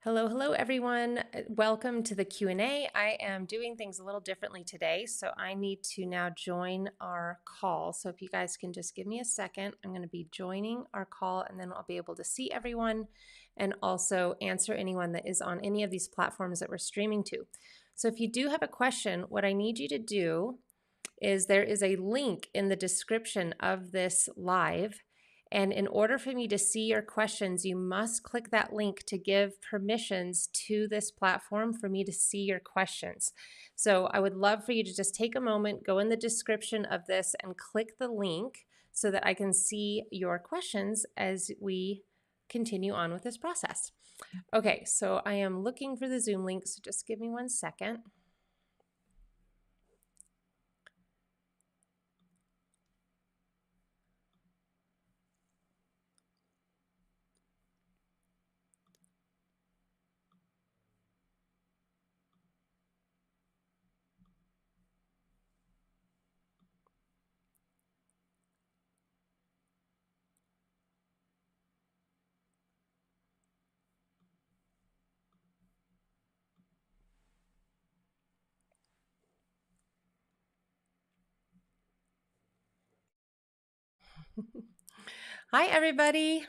Hello, hello everyone. Welcome to the Q&A. I am doing things a little differently today, so I need to now join our call. So if you guys can just give me a second, I'm going to be joining our call and then I'll be able to see everyone and also answer anyone that is on any of these platforms that we're streaming to. So if you do have a question, what I need you to do is there is a link in the description of this live. And in order for me to see your questions, you must click that link to give permissions to this platform for me to see your questions. So I would love for you to just take a moment, go in the description of this and click the link so that I can see your questions as we continue on with this process. Okay, so I am looking for the Zoom link, so just give me 1 second. Hi, everybody.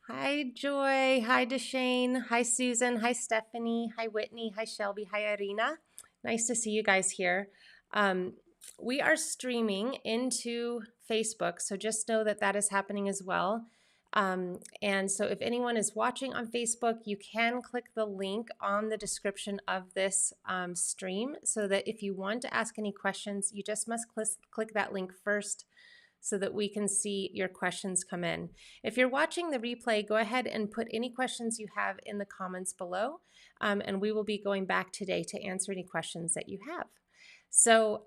Hi, Joy. Hi, Deshane. Hi, Susan. Hi, Stephanie. Hi, Whitney. Hi, Shelby. Hi, Irina. Nice to see you guys here. We are streaming into Facebook, so just know that that is happening as well. And so if anyone is watching on Facebook, you can click the link on the description of this stream so that if you want to ask any questions, you just must click that link first so that we can see your questions come in. If you're watching the replay, go ahead and put any questions you have in the comments below, and we will be going back today to answer any questions that you have. So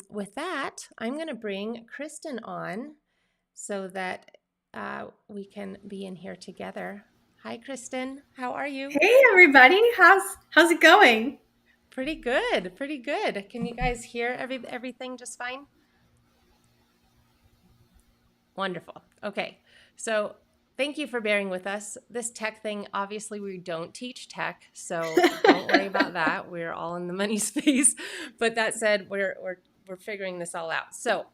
with that, I'm going to bring Kristen on so that we can be in here together. Hi, Kristen. How are you? Hey everybody, how's it going? Pretty good, pretty good. Can you guys hear everything just fine? Wonderful. Okay. So thank you for bearing with us. This tech thing, obviously, we don't teach tech, so don't worry about that. We're all in the money space. But that said, we're figuring this all out. So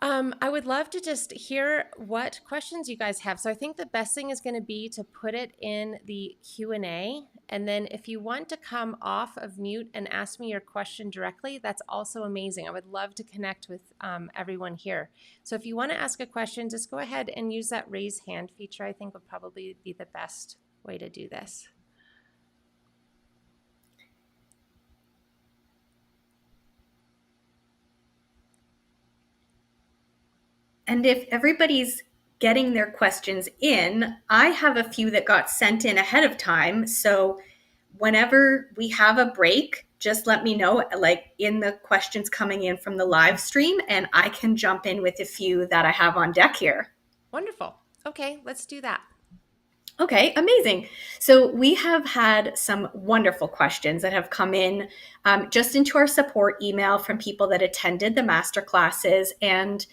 I would love to just hear what questions you guys have. So I think the best thing is going to be to put it in the Q&A. And then if you want to come off of mute and ask me your question directly, that's also amazing. I would love to connect with everyone here. So if you want to ask a question, just go ahead and use that raise hand feature. I think would probably be the best way to do this. And if everybody's getting their questions in, I have a few that got sent in ahead of time. So whenever we have a break, just let me know, like in the questions coming in from the live stream, and I can jump in with a few that I have on deck here. Wonderful. Okay, let's do that. Okay, amazing. So we have had some wonderful questions that have come in just into our support email from people that attended the master classes and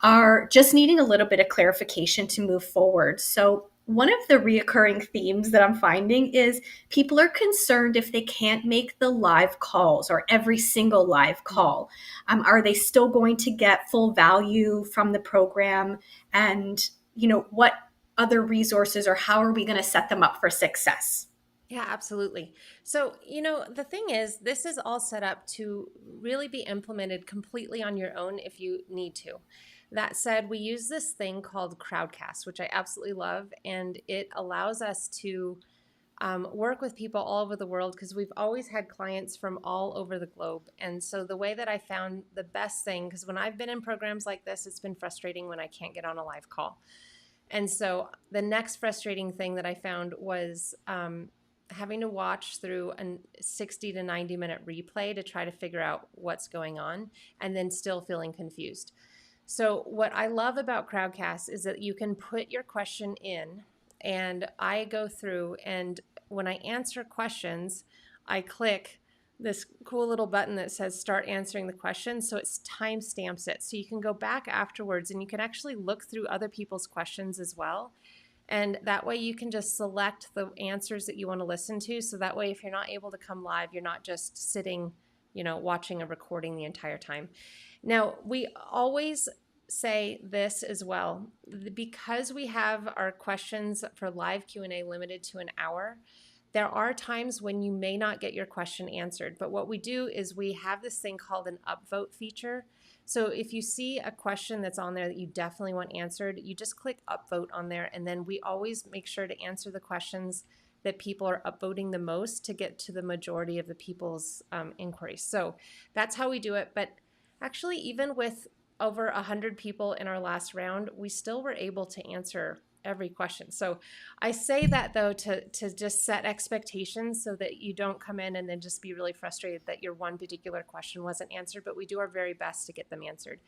are just needing a little bit of clarification to move forward. So one of the reoccurring themes that I'm finding is people are concerned if they can't make the live calls or every single live call. Are they still going to get full value from the program? And, what other resources or how are we going to set them up for success? Yeah, absolutely. So, the thing is, this is all set up to really be implemented completely on your own if you need to. That said, we use this thing called Crowdcast, which I absolutely love, and it allows us to work with people all over the world because we've always had clients from all over the globe. And so, the way that I found the best thing, because when I've been in programs like this, it's been frustrating when I can't get on a live call. And so, the next frustrating thing that I found was having to watch through a 60 to 90-minute replay to try to figure out what's going on and then still feeling confused. So what I love about Crowdcast is that you can put your question in and I go through, and when I answer questions, I click this cool little button that says start answering the question. So it time stamps it. So you can go back afterwards and you can actually look through other people's questions as well And that way you can just select the answers that you want to listen to. So that way, if you're not able to come live, you're not just sitting, watching a recording the entire time. Now, we always say this as well, because we have our questions for live Q&A limited to an hour. There are times when you may not get your question answered, but what we do is we have this thing called an upvote feature. So if you see a question that's on there that you definitely want answered, you just click upvote on there, and then we always make sure to answer the questions that people are upvoting the most to get to the majority of the people's inquiries. So that's how we do it. But actually, even with over 100 people in our last round, we still were able to answer every question. So I say that though to just set expectations so that you don't come in and then just be really frustrated that your one particular question wasn't answered, but we do our very best to get them answered.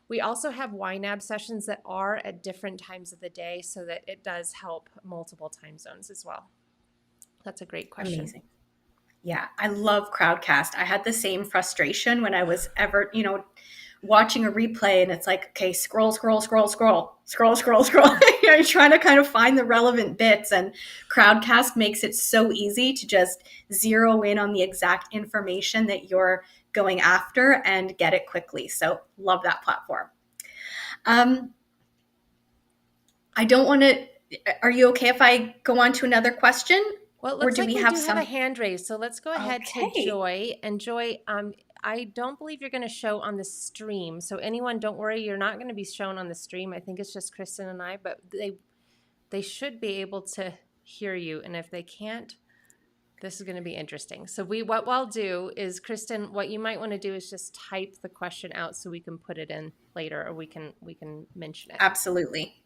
We also have YNAB sessions that are at different times of the day so that it does help multiple time zones as well. That's a great question. Amazing. Yeah, I love Crowdcast. I had the same frustration when I was watching a replay, and it's like, okay, scroll, scroll, scroll, scroll, scroll, scroll, scroll. You're trying to kind of find the relevant bits, and Crowdcast makes it so easy to just zero in on the exact information that you're going after and get it quickly. So love that platform. I don't want to. Are you okay if I go on to another question, Well, it or looks do like we we have do have a some? hand raised. So let's go ahead to Okay. Joy. And Joy, I don't believe you're going to show on the stream. So anyone, don't worry, you're not going to be shown on the stream. I think it's just Kristen and I, but they should be able to hear you. And if they can't, this is going to be interesting. So what I'll do is, Kristen, what you might want to do is just type the question out so we can put it in later, or we can mention it. Absolutely.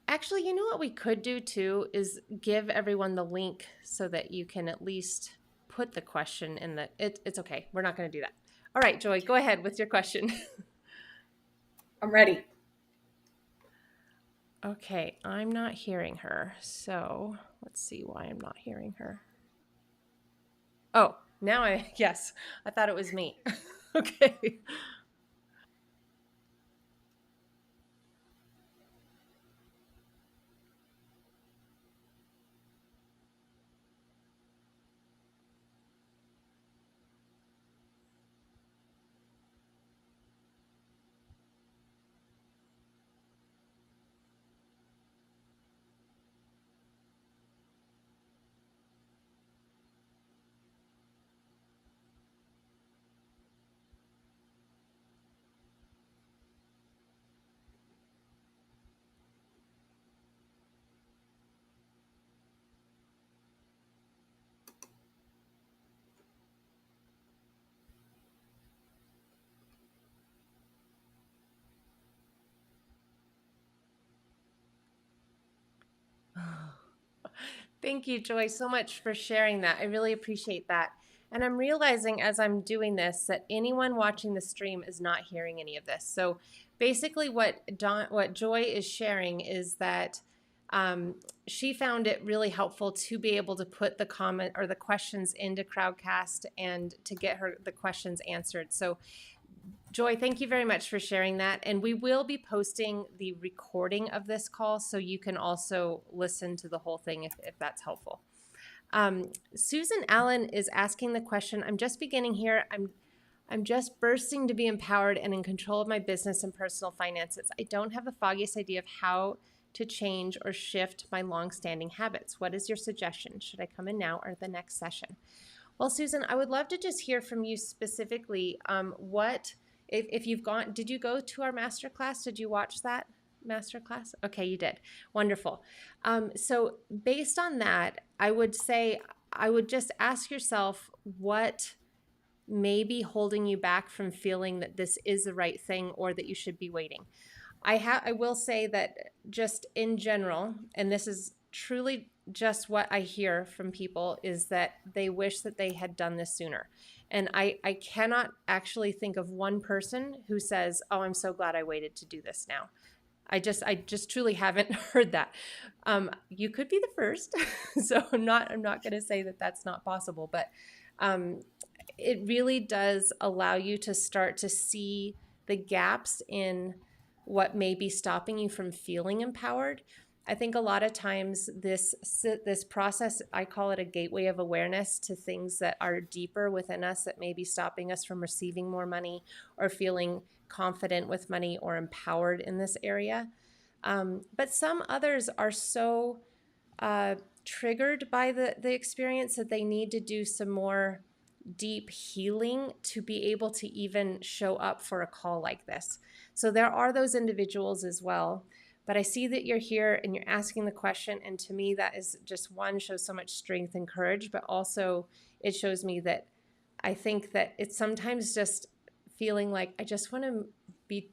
Actually, you know what we could do too is give everyone the link so that you can at least put the question in the. It's okay. We're not going to do that. All right, Joy, go ahead with your question. I'm ready. Okay, I'm not hearing her. So let's see why I'm not hearing her. Oh, yes, I thought it was me. Okay. Thank you, Joy, so much for sharing that. I really appreciate that. And I'm realizing as I'm doing this that anyone watching the stream is not hearing any of this. So basically, what Joy is sharing is that she found it really helpful to be able to put the comment or the questions into Crowdcast and to get the questions answered. So Joy, thank you very much for sharing that. And we will be posting the recording of this call so you can also listen to the whole thing if that's helpful. Susan Allen is asking the question, I'm just beginning here. I'm just bursting to be empowered and in control of my business and personal finances. I don't have the foggiest idea of how to change or shift my long-standing habits. What is your suggestion? Should I come in now or the next session? Well, Susan, I would love to just hear from you specifically. If you've gone, did you go to our masterclass? Did you watch that masterclass? Okay, you did. Wonderful. So based on that, I would say I would just ask yourself what may be holding you back from feeling that this is the right thing or that you should be waiting. I will say that just in general, and this is truly just what I hear from people, is that they wish that they had done this sooner. And I cannot actually think of one person who says, "Oh, I'm so glad I waited to do this now." I just truly haven't heard that. You could be the first, so I'm not going to say that that's not possible, but it really does allow you to start to see the gaps in what may be stopping you from feeling empowered. I think a lot of times this process, I call it a gateway of awareness to things that are deeper within us that may be stopping us from receiving more money or feeling confident with money or empowered in this area. But some others are so uh, triggered by the experience that they need to do some more deep healing to be able to even show up for a call like this. So there are those individuals as well. But I see that you're here and you're asking the question. And to me, that is just one, shows so much strength and courage, but also it shows me that I think that it's sometimes just feeling like I just want to be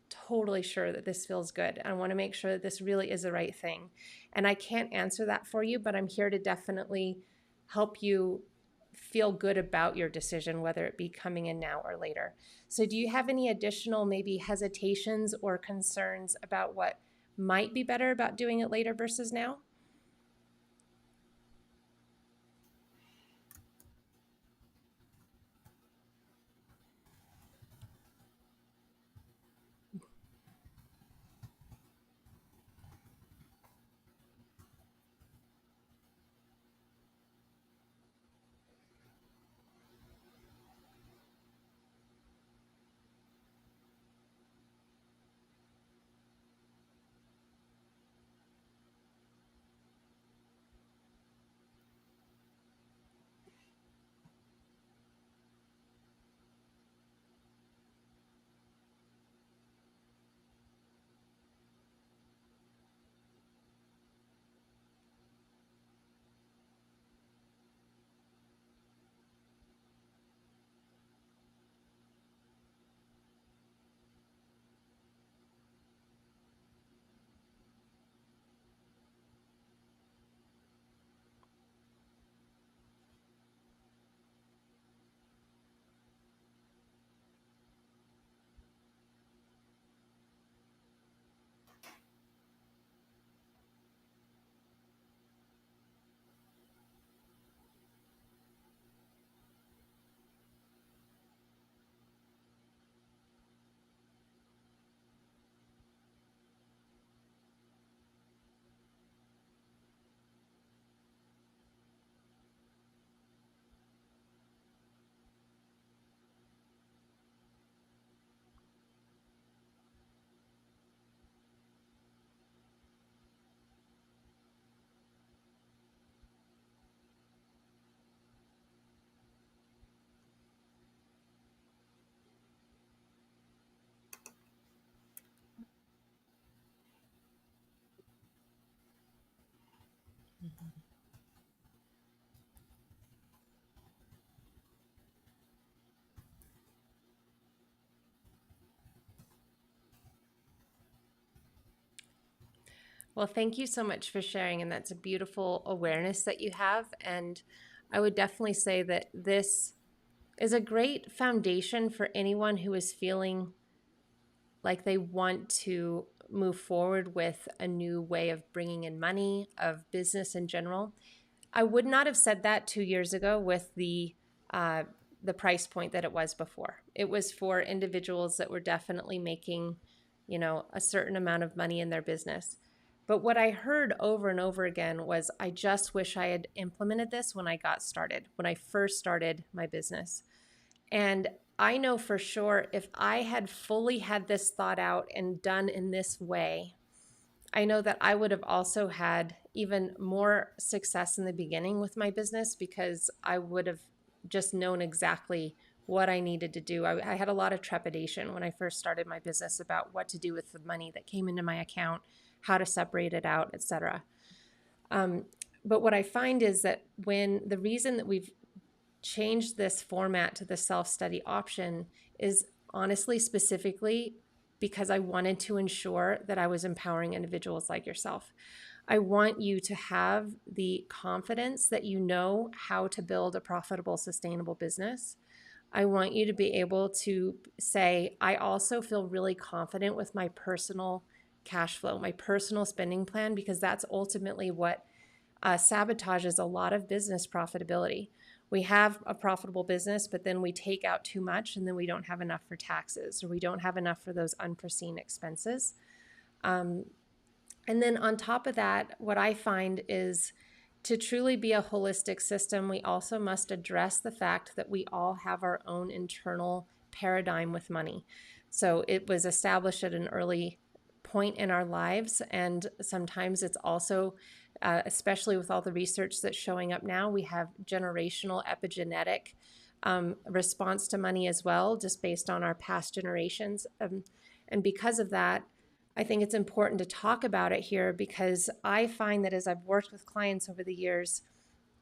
totally sure that this feels good. I want to make sure that this really is the right thing. And I can't answer that for you, but I'm here to definitely help you feel good about your decision, whether it be coming in now or later. So, do you have any additional maybe hesitations or concerns about what might be better about doing it later versus now? Well, thank you so much for sharing. And that's a beautiful awareness that you have. And I would definitely say that this is a great foundation for anyone who is feeling like they want to move forward with a new way of bringing in money, of business in general. I would not have said that 2 years ago with uh, the price point that it was before. It was for individuals that were definitely making, a certain amount of money in their business. But what I heard over and over again was, I just wish I had implemented this when I got started, when I first started my business. And I know for sure if I had fully had this thought out and done in this way, I know that I would have also had even more success in the beginning with my business because I would have just known exactly what I needed to do. I had a lot of trepidation when I first started my business about what to do with the money that came into my account, how to separate it out, etc. Um, but what I find is that when the reason that we've changed this format to the self-study option is honestly specifically because I wanted to ensure that I was empowering individuals like yourself. I want you to have the confidence that you know how to build a profitable, sustainable business. I want you to be able to say, I also feel really confident with my personal cash flow, my personal spending plan, because that's ultimately what sabotages a lot of business profitability. We have a profitable business, but then we take out too much and then we don't have enough for taxes or we don't have enough for those unforeseen expenses. Um, And then on top of that, what I find is to truly be a holistic system, we also must address the fact that we all have our own internal paradigm with money. So it was established at an early point in our lives. And sometimes it's also, especially with all the research that's showing up now, we have generational epigenetic response to money as well, just based on our past generations. And because of that, I think it's important to talk about it here because I find that as I've worked with clients over the years,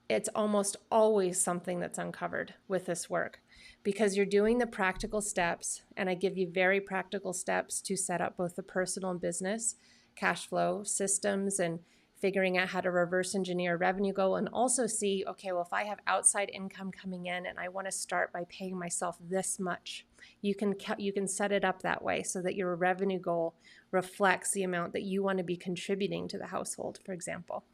it's almost always something that's uncovered with this work because you're doing the practical steps. And I give you very practical steps to set up both the personal and business cash flow systems and figuring out how to reverse engineer a revenue goal and also see, okay, well, if I have outside income coming in and I want to start by paying myself this much, you can set it up that way so that your revenue goal reflects the amount that you want to be contributing to the household, for example.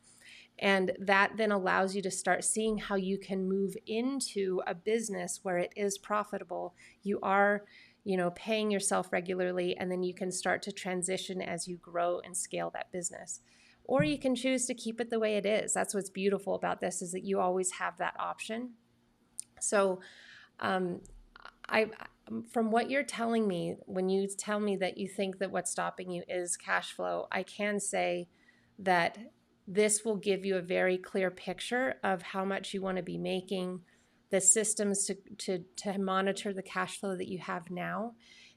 And that then allows you to start seeing how you can move into a business where it is profitable. You are, paying yourself regularly, and then you can start to transition as you grow and scale that business. Or you can choose to keep it the way it is. That's what's beautiful about this is that you always have that option. So, um, I from what you're telling me, when you tell me that you think that what's stopping you is cash flow, I can say that this will give you a very clear picture of how much you want to be making, the systems to monitor the cash flow that you have now,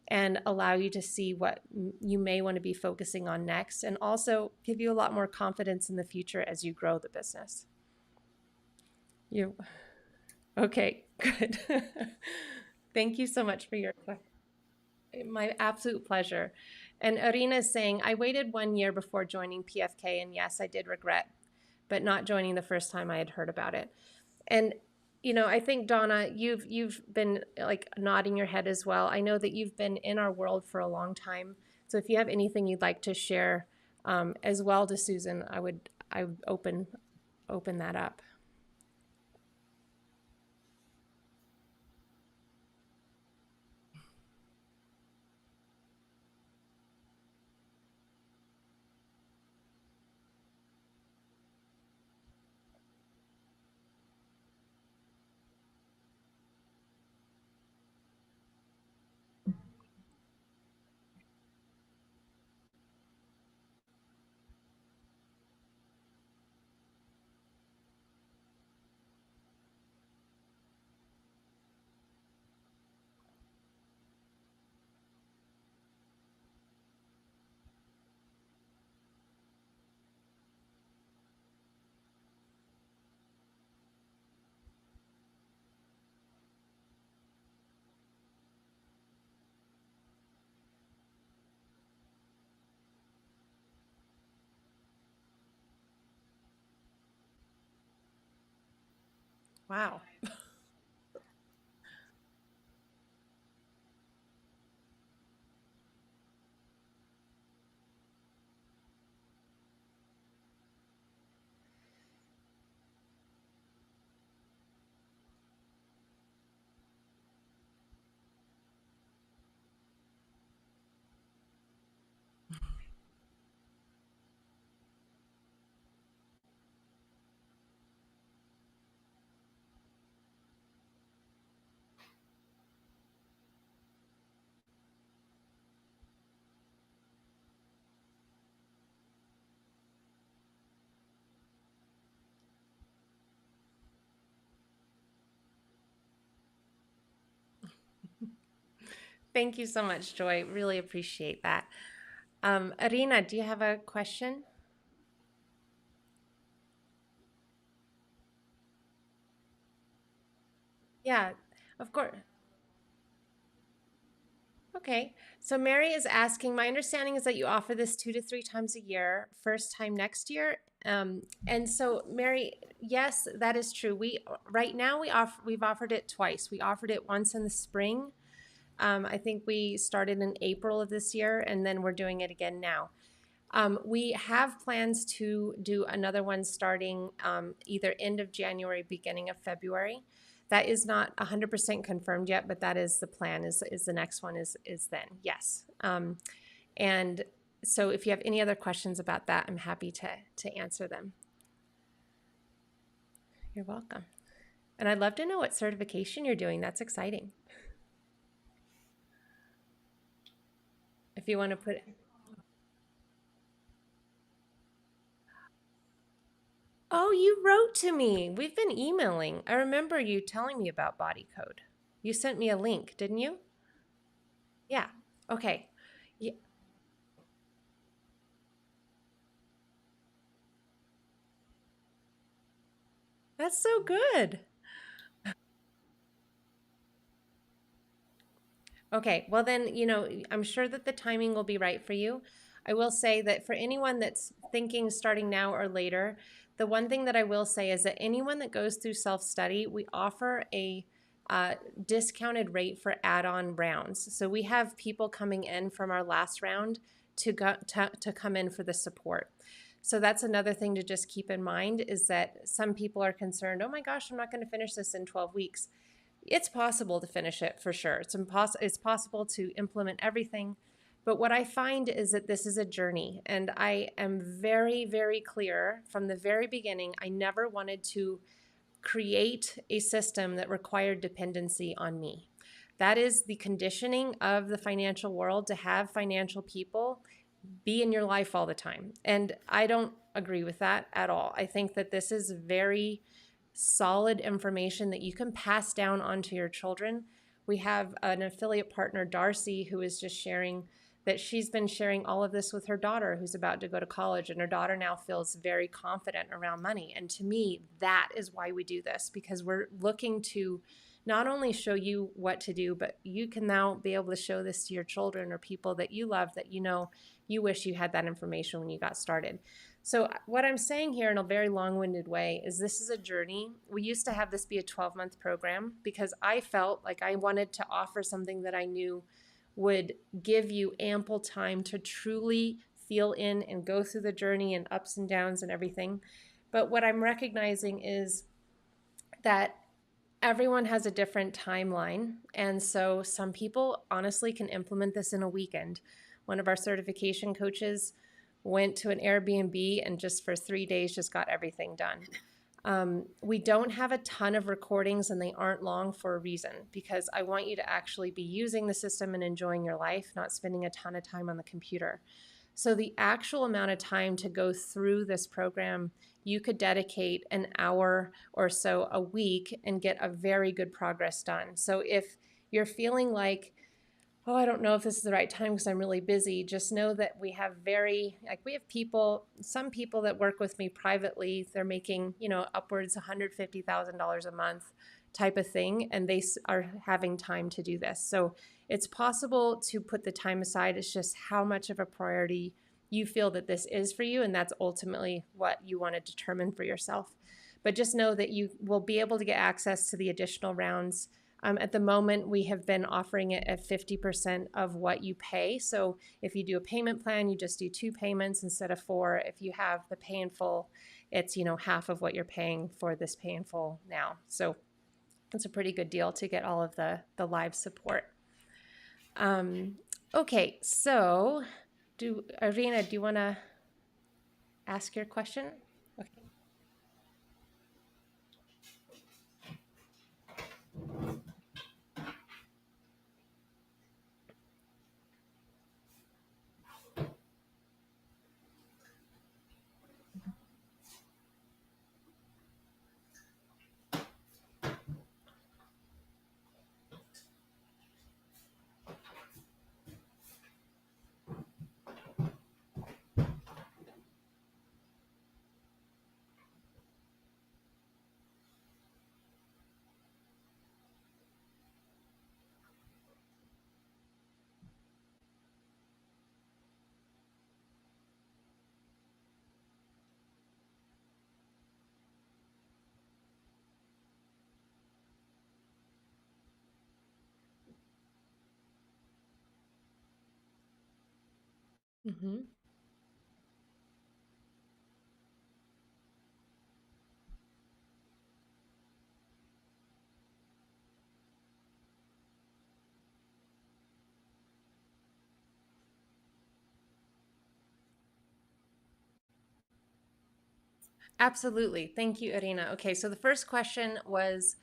and allow you to see what you may want to be focusing on next, and also give you a lot more confidence in the future as you grow the business. You okay? Good. Thank you so much for your question. My absolute pleasure. And Arena is saying, I waited 1 year before joining PFK, and yes, I did regret, but not joining the first time I had heard about it. And I think Donna, you've been like nodding your head as well. I know that you've been in our world for a long time. So if you have anything you'd like to share, as well to Susan, I would open that up. Wow. Thank you so much, Joy. Really appreciate that. Arena, do you have a question? Yeah, of course. Okay. So Mary is asking, my understanding is that you offer this 2 to 3 times a year, first time next year. And so Mary, yes, that is true. We right now we've offered it twice. We offered it once in the spring. I think we started in April of this year, and then we're doing it again now. We have plans to do another one starting either end of January, beginning of February. That is not 100% confirmed yet, but that is the plan. Is the next one is then yes, and So if you have any other questions about that, I'm happy to answer them. You're welcome. And I'd love to know what certification you're doing. That's exciting. If you want to put it. Oh, you wrote to me. We've been emailing. I remember you telling me about body code. You sent me a link, didn't you? Yeah. Okay. Yeah, that's so good. Okay, well then, I'm sure that the timing will be right for you. I will say that for anyone that's thinking starting now or later, the one thing that I will say is that anyone that goes through self-study, we offer a uh, discounted rate for add-on rounds. So we have people coming in from our last round to come in for the support. So that's another thing to just keep in mind is that some people are concerned, oh my gosh, I'm not going to finish this in 12 weeks. It's possible to finish it for sure. It's possible to implement everything. But what I find is that this is a journey. And I am very, very clear from the very beginning. I never wanted to create a system that required dependency on me. That is the conditioning of the financial world to have financial people be in your life all the time. And I don't agree with that at all. I think that this is very solid information that you can pass down onto your children. We have an affiliate partner, Darcy, who is just sharing that she's been sharing all of this with her daughter who's about to go to college, and her daughter now feels very confident around money. And to me, that is why we do this, because we're looking to not only show you what to do, but you can now be able to show this to your children or people that you love that you wish you had that information when you got started. So, what I'm saying here in a very long winded way is this is a journey. We used to have this be a 12-month program because I felt like I wanted to offer something that I knew would give you ample time to truly feel in and go through the journey and ups and downs and everything. But what I'm recognizing is that everyone has a different timeline. And so some people honestly can implement this in a weekend. One of our certification coaches went to an Airbnb and just for 3 days just got everything done. We don't have a ton of recordings and they aren't long for a reason because I want you to actually be using the system and enjoying your life, not spending a ton of time on the computer. So the actual amount of time to go through this program, you could dedicate an hour or so a week and get a very good progress done. So if you're feeling like, oh, I don't know if this is the right time because I'm really busy, just know that we have people, some people that work with me privately, they're making, upwards $150,000 a month type of thing, and they are having time to do this. So it's possible to put the time aside. It's just how much of a priority you feel that this is for you, and that's ultimately what you want to determine for yourself. But just know that you will be able to get access to the additional rounds. At the moment, we have been offering it at 50% of what you pay. So if you do a payment plan, you just do 2 payments instead of 4. If you have the pay in full, it's half of what you're paying for this pay in full now. So it's a pretty good deal to get all of the live support. Okay, so Irina, do you want to ask your question? Okay. Mm-hmm. Absolutely. Thank you, Irina. Okay, so the first question was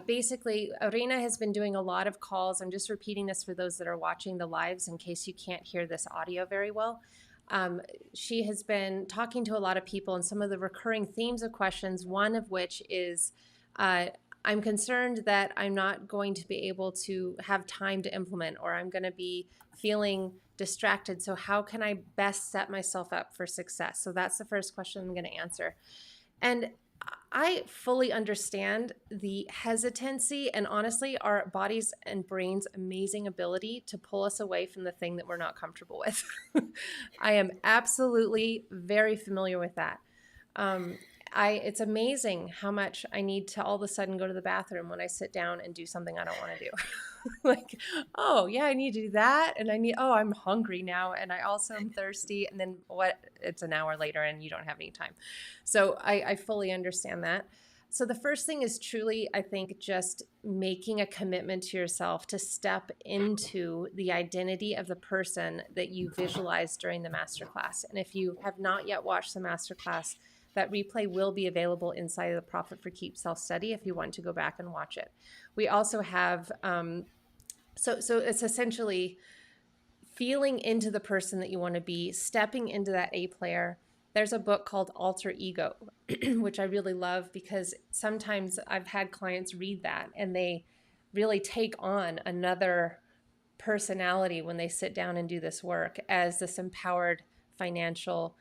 basically, Irina has been doing a lot of calls. I'm just repeating this for those that are watching the lives in case you can't hear this audio very well. Um, she has been talking to a lot of people, and some of the recurring themes of questions, one of which is uh, I'm concerned that I'm not going to be able to have time to implement, or I'm going to be feeling distracted. So, how can I best set myself up for success? So, that's the first question I'm going to answer. And I fully understand the hesitancy and honestly, our bodies and brains' amazing ability to pull us away from the thing that we're not comfortable with. I am absolutely very familiar with that. Um, it's amazing how much I need to all of a sudden go to the bathroom when I sit down and do something I don't want to do. Like, oh yeah, I need to do that, and oh, I'm hungry now, and I also am thirsty, and then what? It's an hour later, and you don't have any time. So I fully understand that. So the first thing is truly, I think, just making a commitment to yourself to step into the identity of the person that you visualized during the masterclass. And if you have not yet watched the masterclass, that replay will be available inside of the Profit for Keep self study if you want to go back and watch it. We also have so it's essentially feeling into the person that you want to be, stepping into that A player. There's a book called Alter Ego, which I really love because sometimes I've had clients read that and they really take on another personality when they sit down and do this work as this empowered financial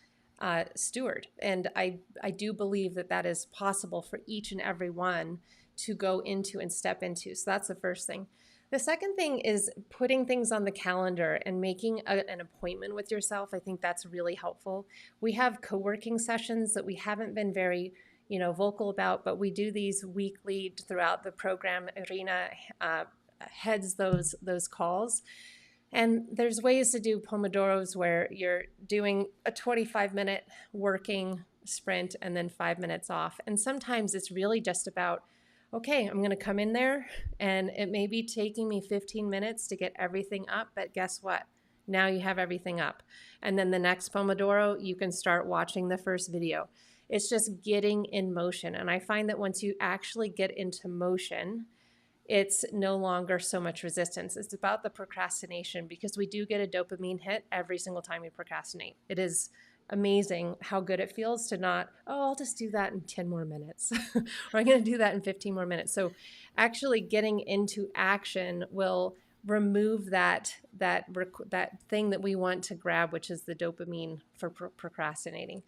steward. And I do believe that that is possible for each and every one to go into and step into. So that's the first thing. The second thing is putting things on the calendar and making an appointment with yourself. I think that's really helpful. We have co-working sessions that we haven't been very, vocal about, but we do these weekly throughout the program. Irina heads those calls. And there's ways to do pomodoros where you're doing a 25-minute working sprint and then 5 minutes off. And sometimes it's really just about, okay, I'm going to come in there and it may be taking me 15 minutes to get everything up, but guess what? Now you have everything up. And then the next Pomodoro, you can start watching the first video. It's just getting in motion. And I find that once you actually get into motion, it's no longer so much resistance. It's about the procrastination because we do get a dopamine hit every single time we procrastinate. It is amazing how good it feels to not, oh, I'll just do that in 10 more minutes, or I'm going to do that in 15 more minutes. So actually getting into action will remove that thing that we want to grab, which is the dopamine for procrastinating.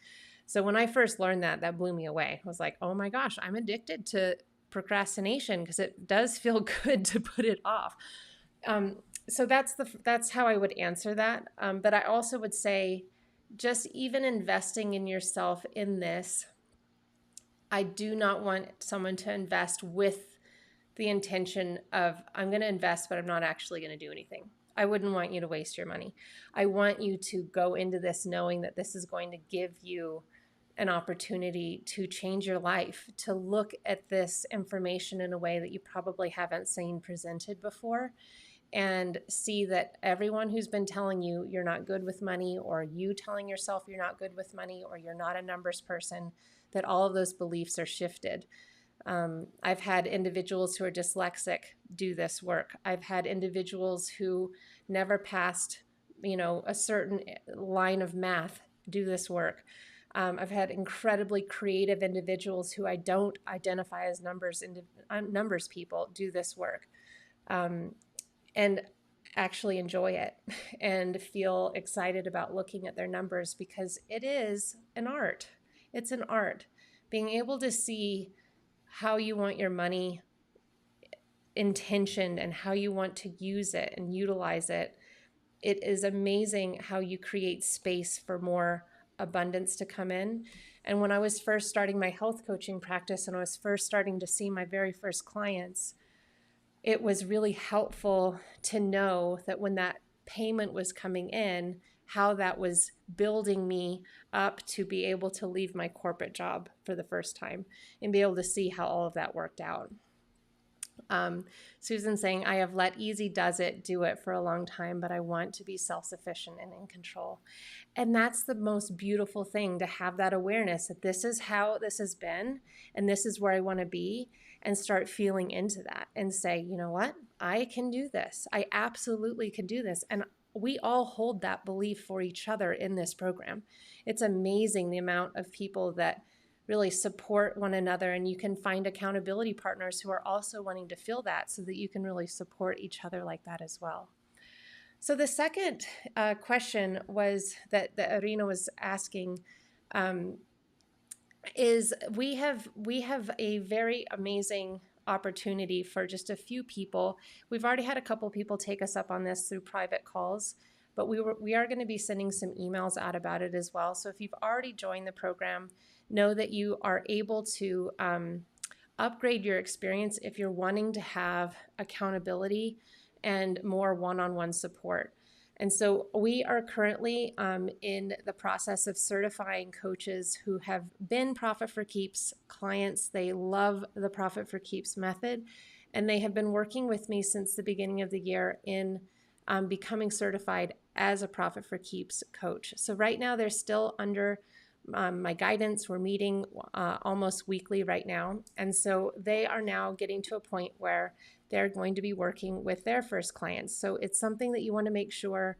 So when I first learned that blew me away. I was like, oh my gosh, I'm addicted to procrastination because it does feel good to put it off. So that's how I would answer that. But I also would say, just even investing in yourself in this, I do not want someone to invest with the intention of, I'm going to invest, but I'm not actually going to do anything. I wouldn't want you to waste your money. I want you to go into this knowing that this is going to give you an opportunity to change your life, to look at this information in a way that you probably haven't seen presented before, and see that everyone who's been telling you you're not good with money, or you telling yourself you're not good with money, or you're not a numbers person, that all of those beliefs are shifted. I've had individuals who are dyslexic do this work. I've had individuals who never passed, a certain line of math do this work. I've had incredibly creative individuals who I don't identify as numbers people do this work, and actually enjoy it and feel excited about looking at their numbers because it is an art. It's an art. Being able to see how you want your money intentioned and how you want to use it and utilize it, it is amazing how you create space for more abundance to come in. And when I was first starting my health coaching practice and I was first starting to see my very first clients, it was really helpful to know that when that payment was coming in, how that was building me up to be able to leave my corporate job for the first time and be able to see how all of that worked out. Um, Susan saying, I have let easy does it do it for a long time, but I want to be self sufficient and in control. And that's the most beautiful thing, to have that awareness that this is how this has been and this is where I want to be, and start feeling into that and say, you know what? I can do this. I absolutely can do this. And we all hold that belief for each other in this program. It's amazing the amount of people that really support one another, and you can find accountability partners who are also wanting to feel that, so that you can really support each other like that as well. So the second question was that Arena was asking, um, is we have a very amazing opportunity for just a few people. We've already had a couple people take us up on this through private calls, but we are going to be sending some emails out about it as well. So if you've already joined the program, know that you are able to upgrade your experience if you're wanting to have accountability and more one-on-one support. And so we are currently in the process of certifying coaches who have been Profit for Keeps clients. They love the Profit for Keeps method, and they have been working with me since the beginning of the year in becoming certified as a Profit for Keeps coach. So right now they're still under my guidance. We're meeting almost weekly right now. And so they are now getting to a point where they're going to be working with their first clients. So it's something that you want to make sure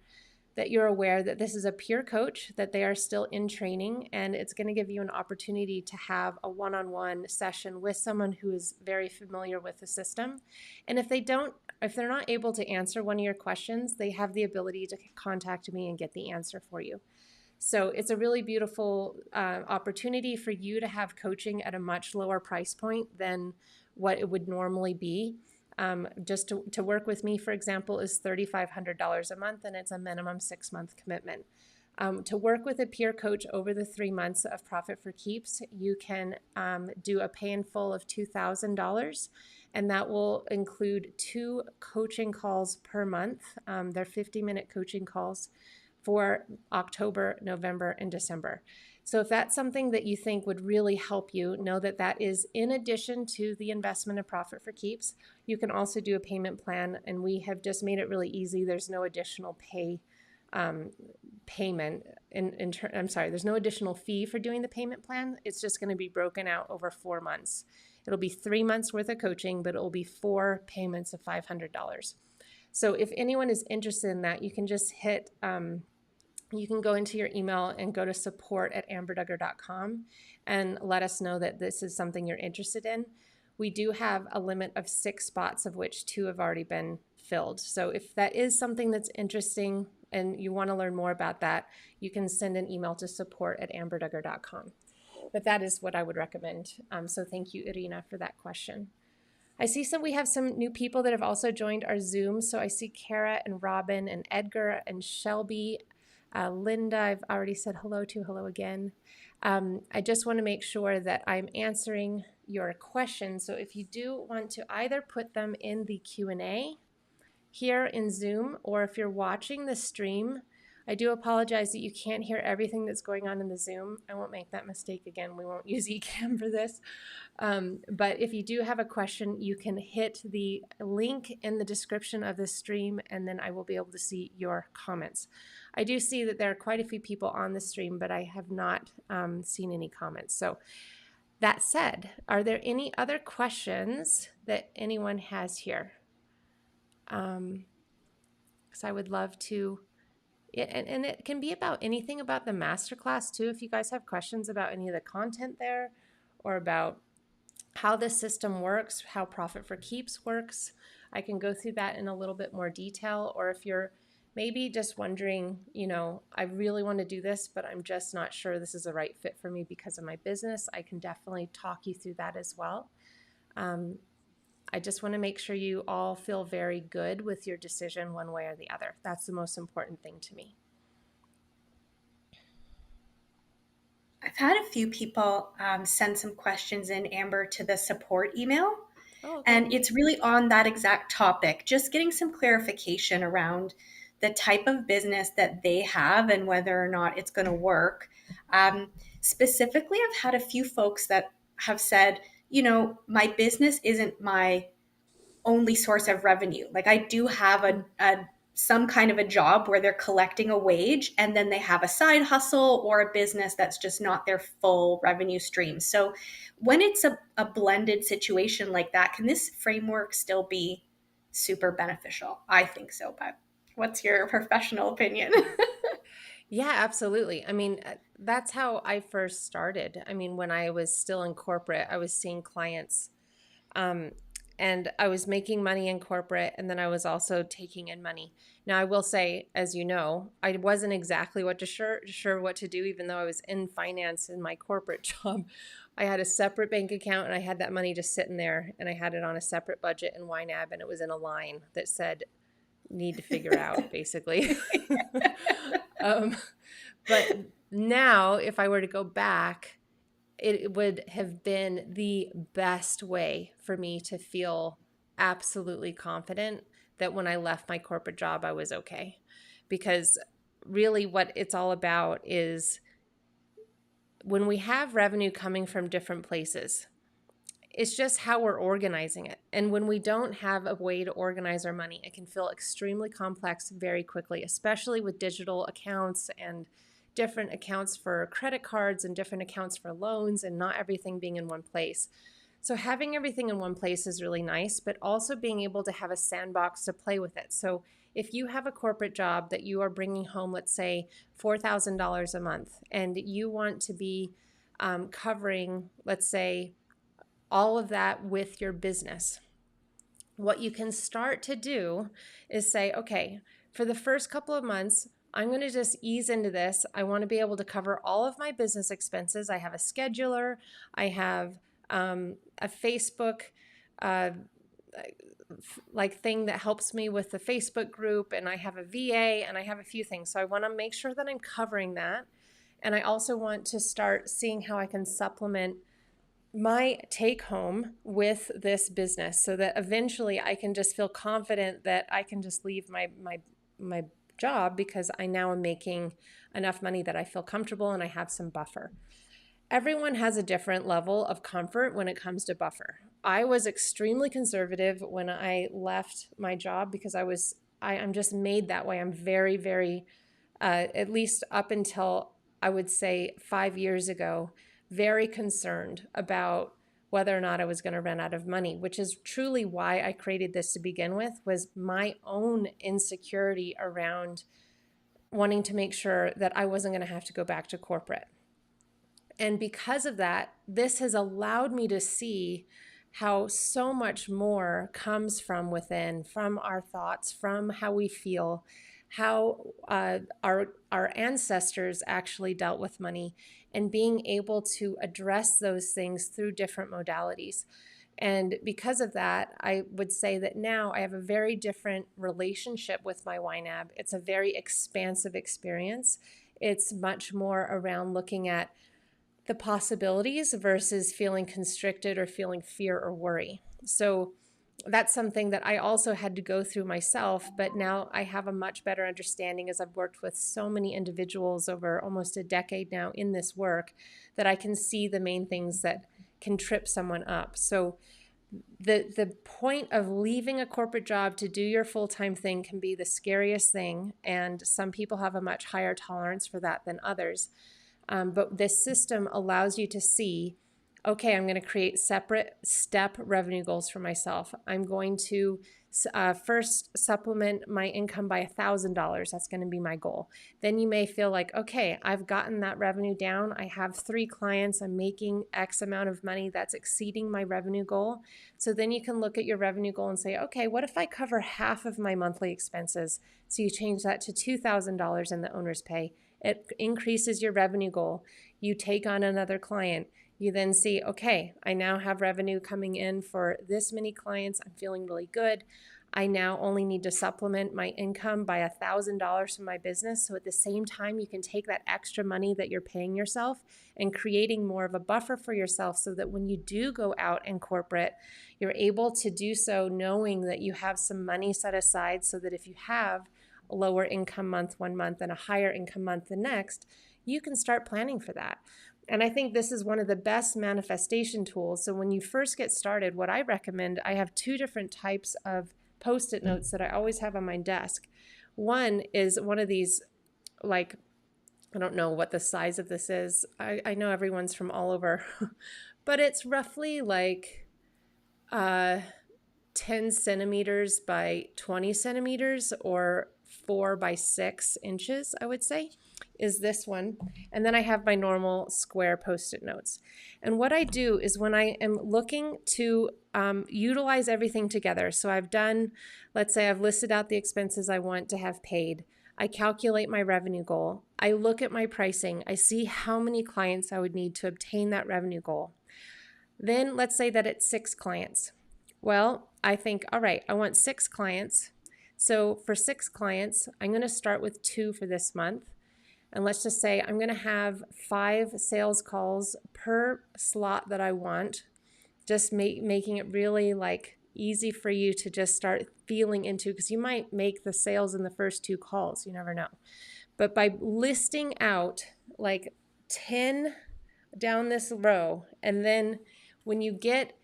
that you're aware that this is a peer coach, that they are still in training, and it's going to give you an opportunity to have a one-on-one session with someone who is very familiar with the system. And if they're not able to answer one of your questions, they have the ability to contact me and get the answer for you. So it's a really beautiful opportunity for you to have coaching at a much lower price point than what it would normally be. Just to work with me, for example, is $3,500 a month, and it's a minimum 6-month commitment. To work with a peer coach over the 3 months of Profit for Keeps, you can do a pay in full of $2,000, and that will include 2 coaching calls per month. They're 50-minute coaching calls for October, November, and December. So if that's something that you think would really help you, know that that is in addition to the investment of Profit for Keeps. You can also do a payment plan, and we have just made it really easy. There's no additional payment. I'm sorry, there's no additional fee for doing the payment plan. It's just going to be broken out over 4 months. It'll be 3 months worth of coaching, but it will be 4 payments of $500. So if anyone is interested in that, you can just hit you can go into your email and go to support@amberduggar.com and let us know that this is something you're interested in. We do have a limit of 6 spots, of which 2 have already been filled. So if that is something that's interesting and you want to learn more about that, you can send an email to support@amberduggar.com. But that is what I would recommend. So thank you, Irina, for that question. I see we have some new people that have also joined our Zoom. So I see Kara and Robin and Edgar and Shelby. Linda, I've already said hello to. Hello again. I just want to make sure that I'm answering your questions. So if you do want to either put them in the Q&A here in Zoom, or if you're watching the stream, I do apologize that you can't hear everything that's going on in the Zoom. I won't make that mistake again. We won't use eCam for this. But if you do have a question, you can hit the link in the description of this stream, and then I will be able to see your comments. I do see that there are quite a few people on the stream, but I have not seen any comments. So that said, are there any other questions that anyone has here? Because I would love to, and it can be about anything about the masterclass too. If you guys have questions about any of the content there, or about how this system works, how Profit for Keeps works, I can go through that in a little bit more detail. Or if you're maybe just wondering, I really want to do this, but I'm just not sure this is the right fit for me because of my business, I can definitely talk you through that as well. I just want to make sure you all feel very good with your decision one way or the other. That's the most important thing to me. I've had a few people send some questions in, Amber, to the support email. Oh, okay. And it's really on that exact topic, just getting some clarification around the type of business that they have and whether or not it's going to work. Specifically, I've had a few folks that have said, my business isn't my only source of revenue. Like I do have a some kind of a job where they're collecting a wage, and then they have a side hustle or a business that's just not their full revenue stream. So when it's a blended situation like that, can this framework still be super beneficial? I think so, but what's your professional opinion? Yeah, absolutely. I mean, that's how I first started. I mean, when I was still in corporate, I was seeing clients, um, and I was making money in corporate, and then I was also taking in money. Now, I will say, as you know, I wasn't exactly sure what to do, even though I was in finance in my corporate job. I had a separate bank account, and I had that money just sitting there, and I had it on a separate budget in YNAB, and it was in a line that said "need to figure out," basically. um, but now, if I were to go back, it would have been the best way for me to feel absolutely confident that when I left my corporate job, I was okay. Because really, what it's all about is when we have revenue coming from different places, it's just how we're organizing it. And when we don't have a way to organize our money, it can feel extremely complex very quickly, especially with digital accounts and different accounts for credit cards and different accounts for loans and not everything being in one place. So having everything in one place is really nice, but also being able to have a sandbox to play with it. So if you have a corporate job that you are bringing home, let's say $4,000 a month, and you want to be covering, let's say, all of that with your business, what you can start to do is say, okay, for the first couple of months, I'm going to just ease into this. I want to be able to cover all of my business expenses. I have a scheduler, I have a Facebook uh, like thing that helps me with the Facebook group, and I have a VA, and I have a few things. So I want to make sure that I'm covering that. And I also want to start seeing how I can supplement my take home with this business so that eventually I can just feel confident that I can just leave my job because I now am making enough money that I feel comfortable and I have some buffer. Everyone has a different level of comfort when it comes to buffer. I was extremely conservative when I left my job because I'm just made that way. I'm very, very at least up until I would say 5 years ago, very concerned about whether or not I was going to run out of money, which is truly why I created this to begin with, was my own insecurity around wanting to make sure that I wasn't going to have to go back to corporate. And because of that, this has allowed me to see how so much more comes from within, from our thoughts, from how we feel, how our ancestors actually dealt with money, and being able to address those things through different modalities. And because of that, I would say that now I have a very different relationship with my YNAB. It's a very expansive experience. It's much more around looking at the possibilities versus feeling constricted or feeling fear or worry. So that's something that I also had to go through myself, but now I have a much better understanding as I've worked with so many individuals over almost a decade now in this work that I can see the main things that can trip someone up. So the point of leaving a corporate job to do your full-time thing can be the scariest thing, and some people have a much higher tolerance for that than others. But this system allows you to see, okay, I'm going to create separate step revenue goals for myself. I'm going to first supplement my income by $1,000. That's going to be my goal. Then you may feel like, okay, I've gotten that revenue down. I have 3 clients. I'm making X amount of money that's exceeding my revenue goal. So then you can look at your revenue goal and say, okay, what if I cover half of my monthly expenses? So you change that to $2,000 in the owner's pay. It increases your revenue goal. You take on another client. You then see, okay, I now have revenue coming in for this many clients. I'm feeling really good. I now only need to supplement my income by $1,000 from my business. So at the same time, you can take that extra money that you're paying yourself and creating more of a buffer for yourself so that when you do go out in corporate, you're able to do so knowing that you have some money set aside so that if you have a lower income month one month and a higher income month the next, you can start planning for that. And I think this is one of the best manifestation tools. So when you first get started, what I recommend, I have two different types of Post-it notes that I always have on my desk. One is one of these, like, I don't know what the size of this is. I know everyone's from all over, but it's roughly like uh, 10 centimeters by 20 centimeters, or 4 by 6 inches, I would say, is this one. And then I have my normal square Post-it notes. And what I do is when I am looking to utilize everything together, so I've done, let's say I've listed out the expenses I want to have paid. I calculate my revenue goal. I look at my pricing. I see how many clients I would need to obtain that revenue goal. Then let's say that it's 6 clients. Well, I think, all right, I want 6 clients. So for 6 clients, I'm going to start with 2 for this month. And let's just say I'm going to have 5 sales calls per slot that I want, just making it really like easy for you to just start feeling into, because you might make the sales in the first 2 calls. You never know. But by listing out like 10 down this row, and then when you get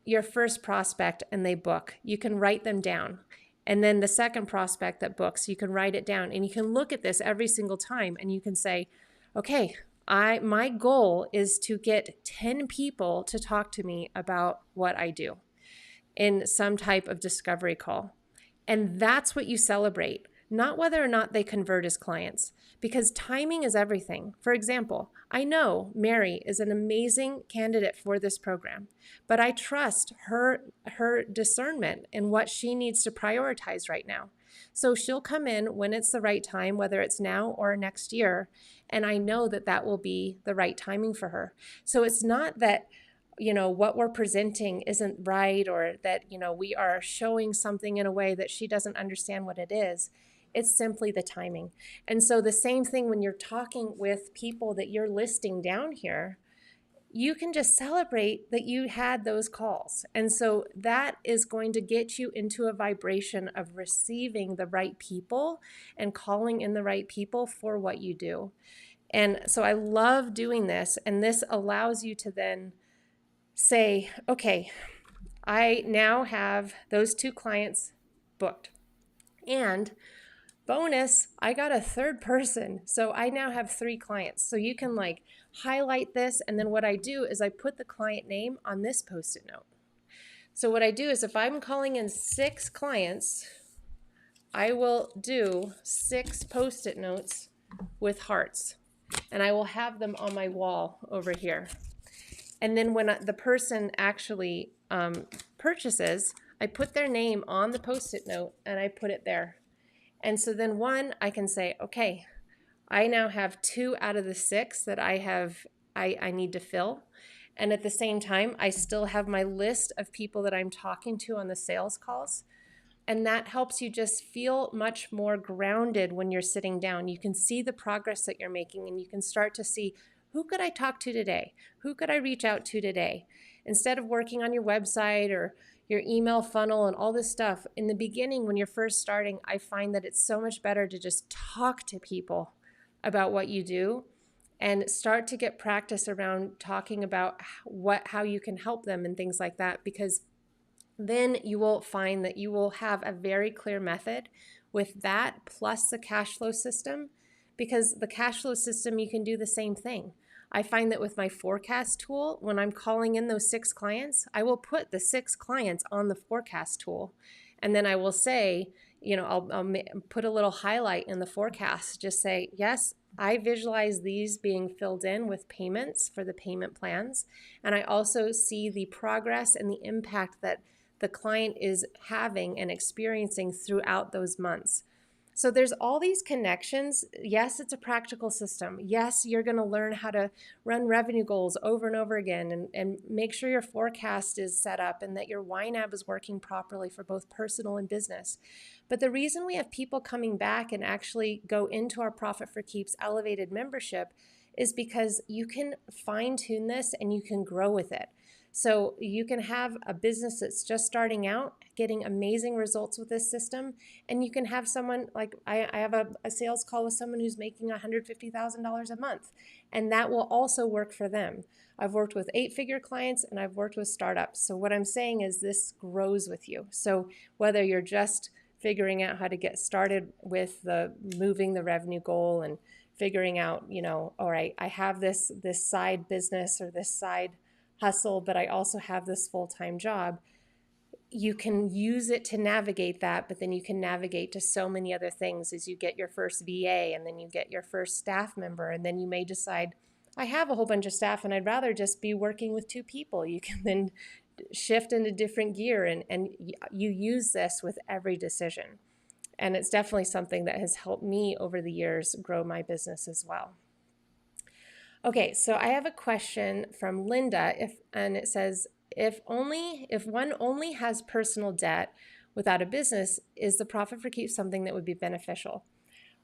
your first prospect and they book, you can write them down. And then the second prospect that books, you can write it down, and you can look at this every single time, and you can say, okay, my goal is to get 10 people to talk to me about what I do in some type of discovery call. And that's what you celebrate, not whether or not they convert as clients, because timing is everything. For example, I know Mary is an amazing candidate for this program, but I trust her discernment in what she needs to prioritize right now. So she'll come in when it's the right time, whether it's now or next year, and I know that that will be the right timing for her. So it's not that what we're presenting isn't right, or that we are showing something in a way that she doesn't understand what it is. It's simply the timing. And so the same thing when you're talking with people that you're listing down here, you can just celebrate that you had those calls. And so that is going to get you into a vibration of receiving the right people and calling in the right people for what you do. And so I love doing this, and this allows you to then say, okay, I now have those 2 clients booked. And bonus, I got a third person. So I now have 3 clients. So you can like highlight this. And then what I do is I put the client name on this Post-it note. So what I do is if I'm calling in 6 clients, I will do 6 Post-it notes with hearts. And I will have them on my wall over here. And then when the person actually purchases, I put their name on the Post-it note and I put it there. And so then I can say, okay, I now have 2 out of the 6 that I need to fill. And at the same time, I still have my list of people that I'm talking to on the sales calls. And that helps you just feel much more grounded when you're sitting down. You can see the progress that you're making, and you can start to see, who could I talk to today? Who could I reach out to today? Instead of working on your website or your email funnel and all this stuff, in the beginning when you're first starting, I find that it's so much better to just talk to people about what you do and start to get practice around talking about how you can help them and things like that, because then you will find that you will have a very clear method with that plus the cash flow system, because the cash flow system, you can do the same thing. I find that with my forecast tool, when I'm calling in those 6 clients, I will put the 6 clients on the forecast tool. And then I will say, I'll put a little highlight in the forecast, just say, yes, I visualize these being filled in with payments for the payment plans. And I also see the progress and the impact that the client is having and experiencing throughout those months. So there's all these connections. Yes, it's a practical system. Yes, you're going to learn how to run revenue goals over and over again, and make sure your forecast is set up and that your YNAB is working properly for both personal and business. But the reason we have people coming back and actually go into our Profit for Keeps elevated membership is because you can fine tune this and you can grow with it. So you can have a business that's just starting out, getting amazing results with this system, and you can have someone like I have a sales call with someone who's making $150,000 a month, and that will also work for them. I've worked with 8-figure clients and I've worked with startups. So what I'm saying is this grows with you. So whether you're just figuring out how to get started with the moving the revenue goal and figuring out, all right, I have this side business or this side hustle, but I also have this full-time job. You can use it to navigate that, but then you can navigate to so many other things as you get your first VA and then you get your first staff member, and then you may decide, I have a whole bunch of staff and I'd rather just be working with 2 people. You can then shift into different gear, and you use this with every decision. And it's definitely something that has helped me over the years grow my business as well. Okay, so I have a question from Linda, and it says, if one only has personal debt without a business, is the profit for keep something that would be beneficial?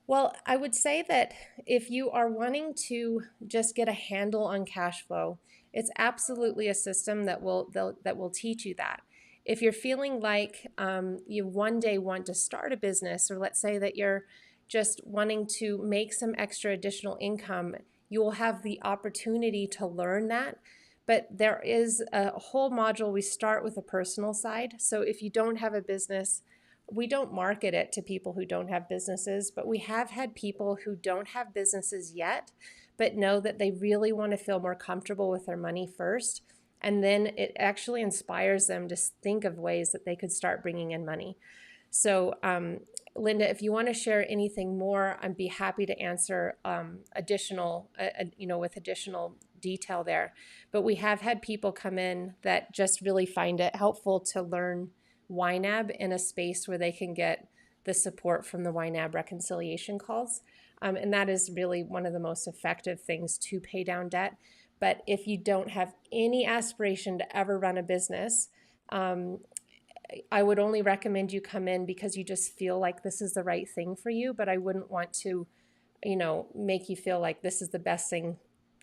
Well, I would say that if you are wanting to just get a handle on cash flow, it's absolutely a system that will teach you that. If you're feeling like you one day want to start a business, or let's say that you're just wanting to make some extra additional income, you will have the opportunity to learn that. But there is a whole module. We start with a personal side. So if you don't have a business, we don't market it to people who don't have businesses, but we have had people who don't have businesses yet, but know that they really want to feel more comfortable with their money first. And then it actually inspires them to think of ways that they could start bringing in money. So, Linda, if you want to share anything more, I'd be happy to answer additional, with additional detail there. But we have had people come in that just really find it helpful to learn YNAB in a space where they can get the support from the YNAB reconciliation calls. And that is really one of the most effective things to pay down debt. But if you don't have any aspiration to ever run a business, I would only recommend you come in because you just feel like this is the right thing for you. But I wouldn't want to, make you feel like this is the best thing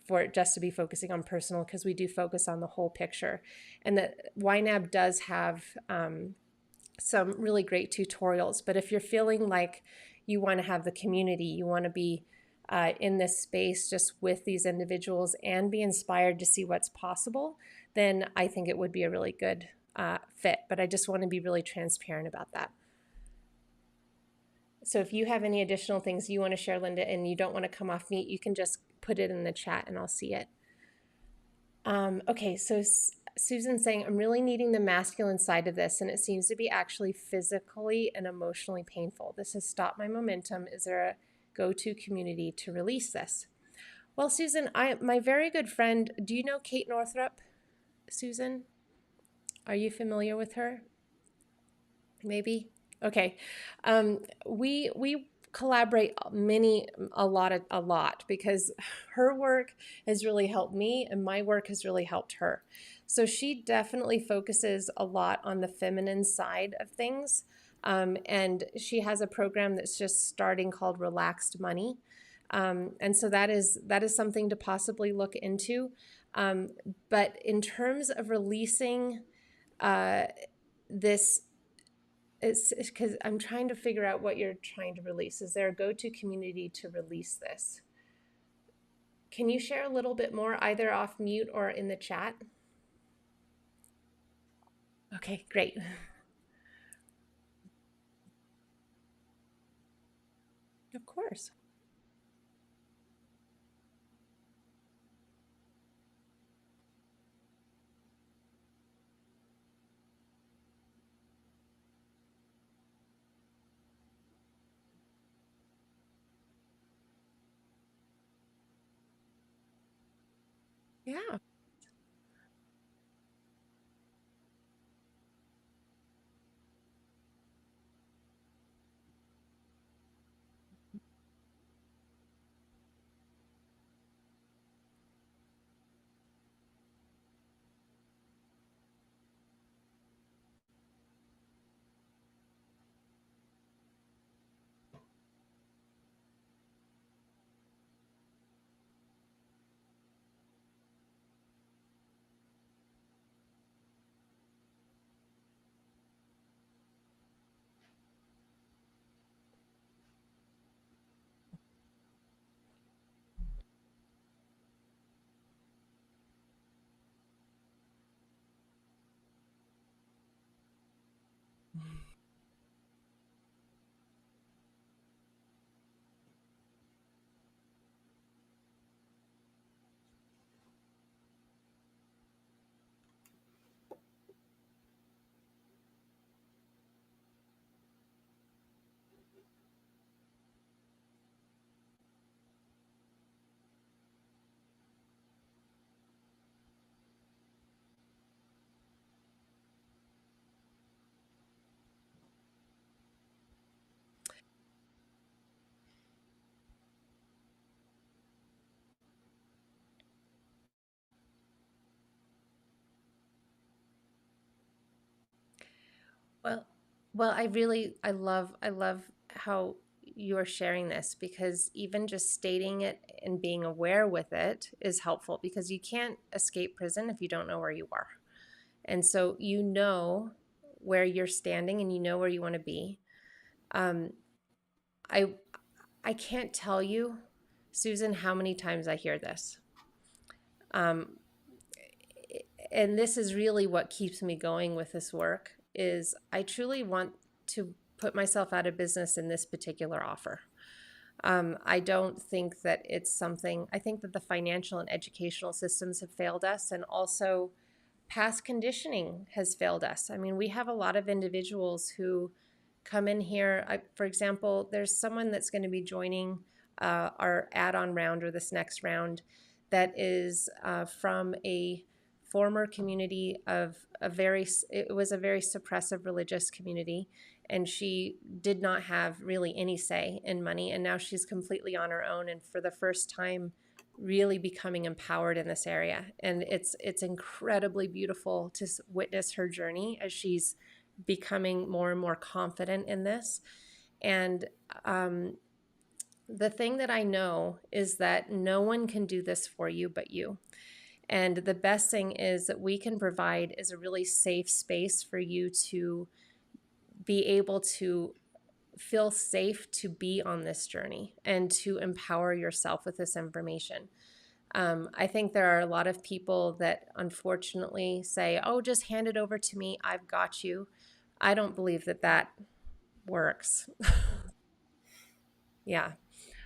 for it just to be focusing on personal, because we do focus on the whole picture. And that YNAB does have some really great tutorials. But if you're feeling like you want to have the community, you want to be in this space just with these individuals and be inspired to see what's possible, then I think it would be a really good fit. But I just want to be really transparent about that. So if you have any additional things you want to share, Linda, and you don't want to come off mute, you can just put it in the chat and I'll see it. Okay, so Susan's saying, I'm really needing the masculine side of this, and it seems to be actually physically and emotionally painful. This has stopped my momentum. Is there a go-to community to release this? Well, Susan, my very good friend, do you know Kate Northrup, Susan? Are you familiar with her? Maybe? Okay. We collaborate a lot because her work has really helped me and my work has really helped her. So she definitely focuses a lot on the feminine side of things. And she has a program that's just starting called Relaxed Money. And so that is something to possibly look into. But in terms of releasing this, it's because I'm trying to figure out what you're trying to release. Is there a go-to community to release this? Can you share a little bit more, either off mute or in the chat? Okay, great. Of course. Yeah. Well, well, I love how you're sharing this, because even just stating it and being aware with it is helpful, because you can't escape prison if you don't know where you are. And so you know where you're standing and you know where you want to be. Um, I I can't tell you, Susan, how many times I hear this. Um, and this is really what keeps me going with this work, is I truly want to put myself out of business in this particular offer. I don't think that it's something, I think that the financial and educational systems have failed us, and also past conditioning has failed us. I mean, we have a lot of individuals who come in here. For example, there's someone that's going to be joining our add on round, or this next round, that is from a former community of a very, it was a very suppressive religious community. And she did not have really any say in money. And now she's completely on her own. And for the first time, really becoming empowered in this area. And it's incredibly beautiful to witness her journey as she's becoming more and more confident in this. And um, the thing that I know is that no one can do this for you but you. And the best thing is that we can provide is a really safe space for you to be able to feel safe to be on this journey and to empower yourself with this information. I think there are a lot of people that unfortunately say, oh, just hand it over to me. I've got you. I don't believe that that works. Yeah.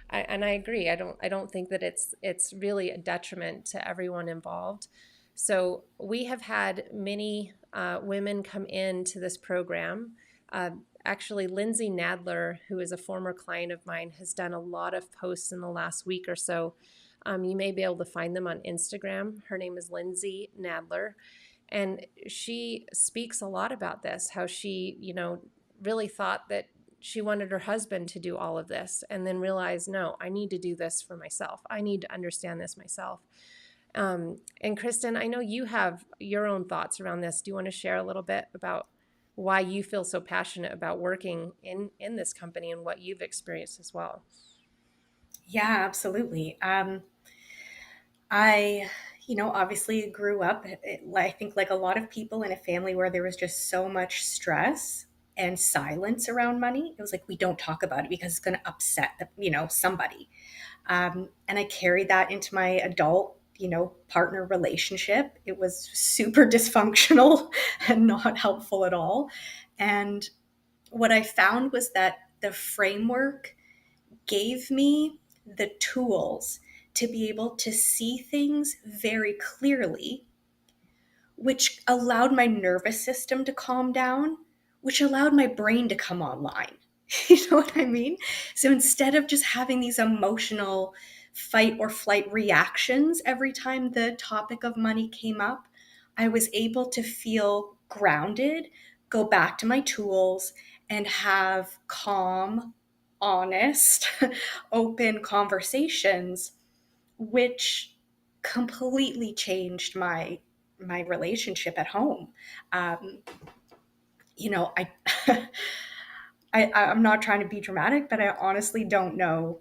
And I agree. I don't think that it's really a detriment to everyone involved. So we have had many women come into this program. Uh, Actually, Lindsay Nadler, who is a former client of mine, has done a lot of posts in the last week or so. You may be able to find them on Instagram. Her name is Lindsay Nadler, and she speaks a lot about this, how she, really thought that she wanted her husband to do all of this, and then realized, no, I need to do this for myself. I need to understand this myself. And Kristen, I know you have your own thoughts around this. Do you want to share a little bit about why you feel so passionate about working in this company and what you've experienced as well? Yeah, absolutely. I, obviously grew up, I think, like a lot of people, in a family where there was just so much stress and silence around money. It was like, we don't talk about it because it's going to upset, somebody. And I carried that into my adult, partner relationship. It was super dysfunctional and not helpful at all. And what I found was that the framework gave me the tools to be able to see things very clearly, which allowed my nervous system to calm down, which allowed my brain to come online. You know what I mean? So instead of just having these emotional fight or flight reactions every time the topic of money came up, I was able to feel grounded, go back to my tools, and have calm, honest, open conversations, which completely changed my relationship at home. Um, I, I'm not trying to be dramatic, but I honestly don't know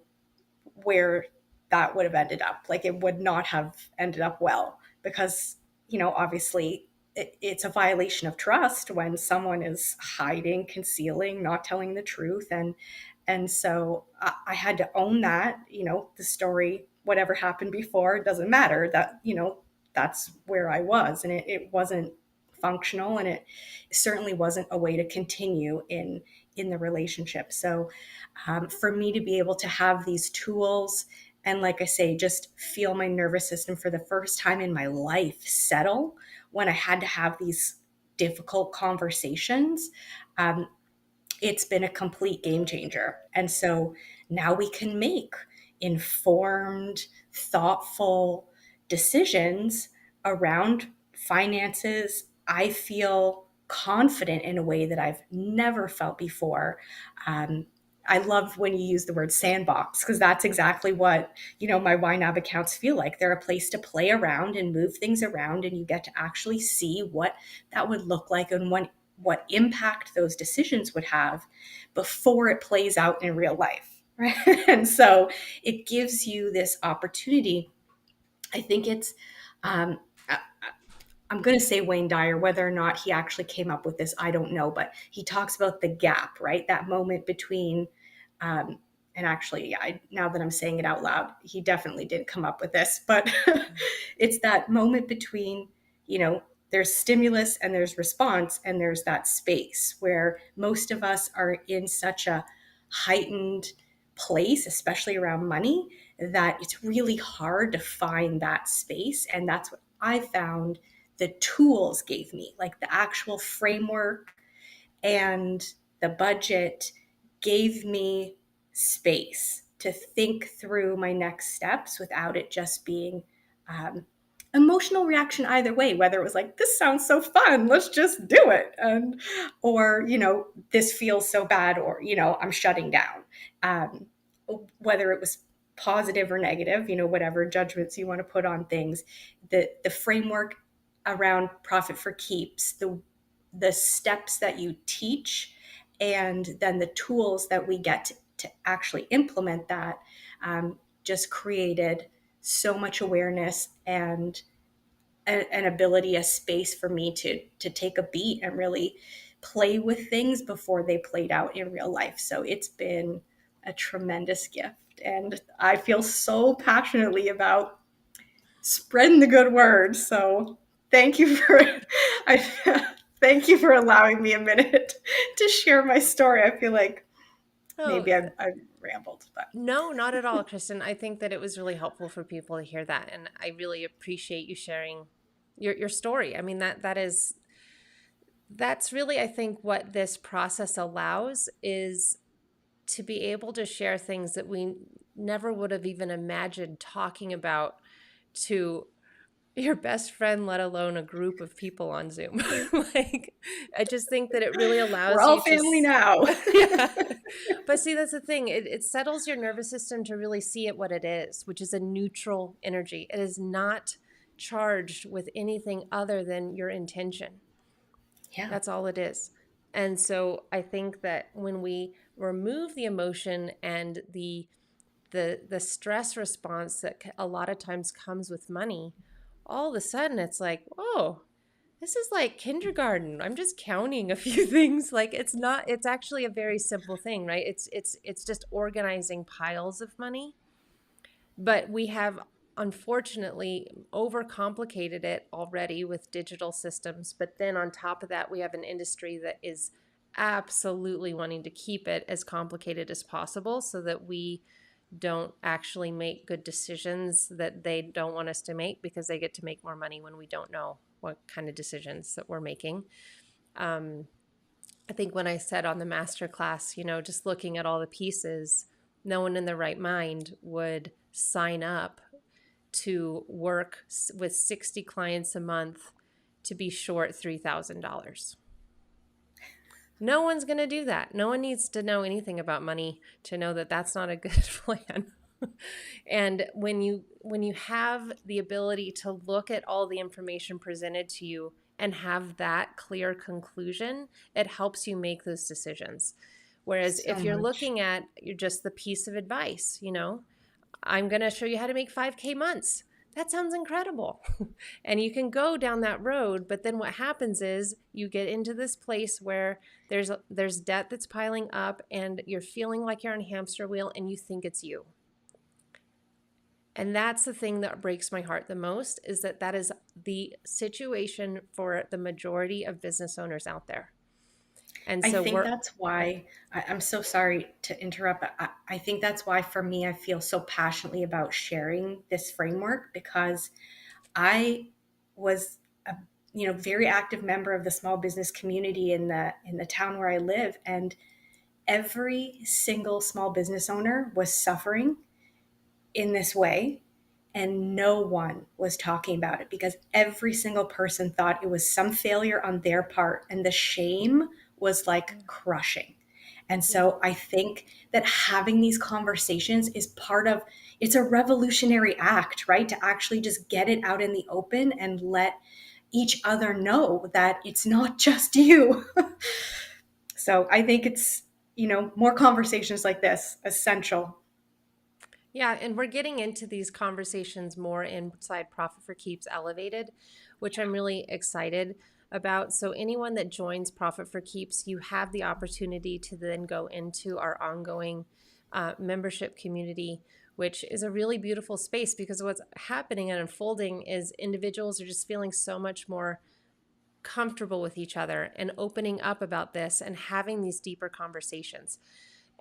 where that would have ended up. Like, it would not have ended up well, because, obviously it's a violation of trust when someone is hiding, concealing, not telling the truth. And so I had to own that. The story, whatever happened before, doesn't matter. That, that's where I was, and it wasn't functional, and it certainly wasn't a way to continue in the relationship. So for me to be able to have these tools and, like I say, just feel my nervous system for the first time in my life settle when I had to have these difficult conversations, um, it's been a complete game changer. And so now we can make informed, thoughtful decisions around finances. I feel confident in a way that I've never felt before. Um, I love when you use the word sandbox, because that's exactly what, my YNAB accounts feel like. They're a place to play around and move things around, and you get to actually see what that would look like and what impact those decisions would have before it plays out in real life. Right? And so it gives you this opportunity. I think it's, um, I'm going to say Wayne Dyer, whether or not he actually came up with this, I don't know, but he talks about the gap, right? That moment between, um, and actually, yeah, now that I'm saying it out loud, he definitely did come up with this, but it's that moment between, there's stimulus and there's response, and there's that space where most of us are in such a heightened place, especially around money, that it's really hard to find that space. And that's what I found the tools gave me, like the actual framework and the budget gave me space to think through my next steps without it just being um, emotional reaction either way, whether it was like, this sounds so fun, let's just do it, and or this feels so bad, or I'm shutting down, um, whether it was positive or negative, whatever judgments you want to put on things. The framework around profit for keeps, the steps that you teach, and then the tools that we get to actually implement that, just created so much awareness and an ability, a space for me to take a beat and really play with things before they played out in real life. So it's been a tremendous gift, and I feel so passionately about spreading the good word. So thank you for I thank you for allowing me a minute to share my story. I feel like Oh, maybe I've rambled, but no, not at all, Kristen. I think that it was really helpful for people to hear that, and I really appreciate you sharing your story. I mean, that's really, I think, what this process allows is to be able to share things that we never would have even imagined talking about to your best friend, let alone a group of people on Zoom. Like, I just think that it really we're allows all you to, family now. yeah. But see, that's the thing. It settles your nervous system to really see it what it is, which is a neutral energy. It is not charged with anything other than your intention. Yeah, That's all it is. And so I think that when we remove the emotion and the stress response that a lot of times comes with money, all of a sudden it's like, oh, this is like kindergarten. I'm just counting a few things. Like, it's not, it's actually a very simple thing, right? It's just organizing piles of money. But we have unfortunately overcomplicated it already with digital systems. But then on top of that, we have an industry that is absolutely wanting to keep it as complicated as possible so that we don't actually make good decisions that they don't want us to make, because they get to make more money when we don't know what kind of decisions that we're making. Um, I think when I said on the master class, just looking at all the pieces, no one in their right mind would sign up to work with 60 clients a month to be short $3,000. No one's going to do that. No one needs to know anything about money to know that that's not a good plan. And when you have the ability to look at all the information presented to you and have that clear conclusion, it helps you make those decisions. Whereas so if you're much. looking at you're just the piece of advice, I'm going to show you how to make 5K months. That sounds incredible. And you can go down that road, but then what happens is you get into this place where there's debt that's piling up and you're feeling like you're on a hamster wheel and you think it's you. And that's the thing that breaks my heart the most, is that that is the situation for the majority of business owners out there. And I so think we're, that's why I'm so sorry to interrupt, but I think that's why for me, I feel so passionately about sharing this framework because I was a very active member of the small business community in the town where I live, and every single small business owner was suffering in this way, and no one was talking about it because every single person thought it was some failure on their part, and the shame was like yeah, crushing. And yeah. so I think that having these conversations is part of, it's a revolutionary act, right? To actually just get it out in the open and let each other know that it's not just you. So I think it's, more conversations like this essential. Yeah, and we're getting into these conversations more inside Profit for Keeps Elevated, which I'm really excited about. So, anyone that joins Profit for Keeps, you have the opportunity to then go into our ongoing membership community, which is a really beautiful space because what's happening and unfolding is individuals are just feeling so much more comfortable with each other and opening up about this and having these deeper conversations.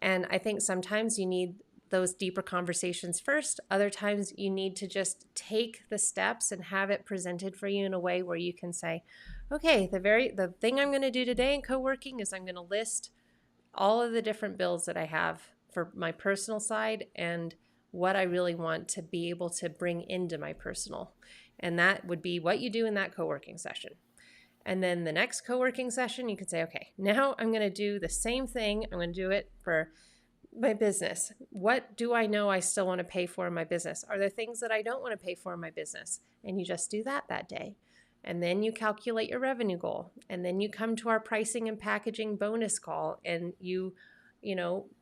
And I think sometimes you need those deeper conversations first. Other times you need to just take the steps and have it presented for you in a way where you can say, okay, the thing I'm going to do today in co-working is I'm going to list all of the different bills that I have for my personal side and what I really want to be able to bring into my personal. And that would be what you do in that co-working session. And then the next co working session, you can say, okay, now I'm going to do the same thing. I'm going to do it for my business. What do I know I still want to pay for in my business? Are there things that I don't want to pay for in my business? And you just do that day. And then you calculate your revenue goal. And then you come to our pricing and packaging bonus call and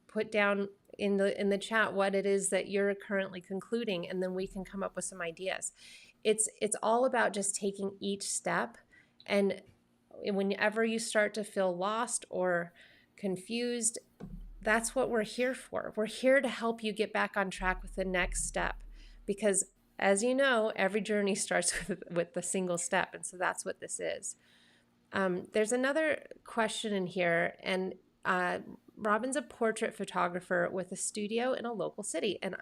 put down in the chat what it is that you're currently concluding, and then we can come up with some ideas. It's all about just taking each step, and whenever you start to feel lost or confused, that's what we're here for. We're here to help you get back on track with the next step because, as you know, every journey starts with the single step. And so that's what this is. There's another question in here, and uh, Robin's a portrait photographer with a studio in a local city, and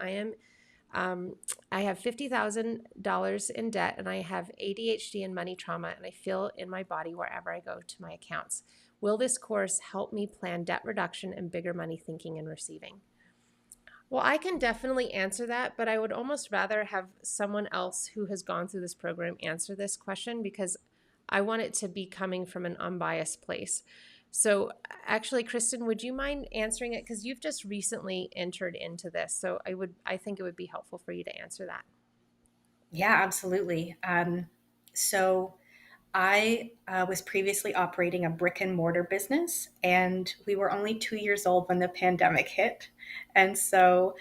um, I have $50,000 in debt, and I have ADHD and money trauma, and I feel in my body wherever I go to my accounts. Will this course help me plan debt reduction and bigger money thinking and receiving? Well, I can definitely answer that, but I would almost rather have someone else who has gone through this program answer this question because I want it to be coming from an unbiased place. So, actually, Kristen, would you mind answering it? Because you've just recently entered into this. So, I think it would be helpful for you to answer that. Yeah, absolutely. So I was previously operating a brick and mortar business, and we were only 2 years old when the pandemic hit. And so,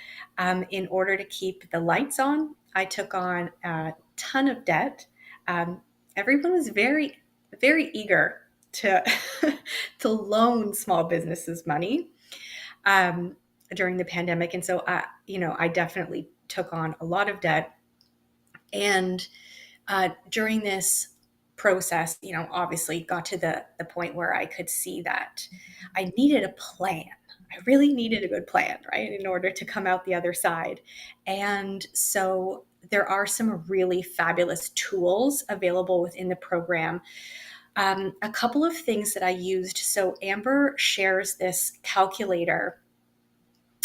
in order to keep the lights on, I took on a ton of debt. Um, Everyone was very, very eager to to loan small businesses money um, during the pandemic, and so I definitely took on a lot of debt. And during this process, obviously got to the point where I could see that I needed a plan. I really needed a good plan, right, in order to come out the other side. And so there are some really fabulous tools available within the program. A couple of things that I used. So Amber shares this calculator.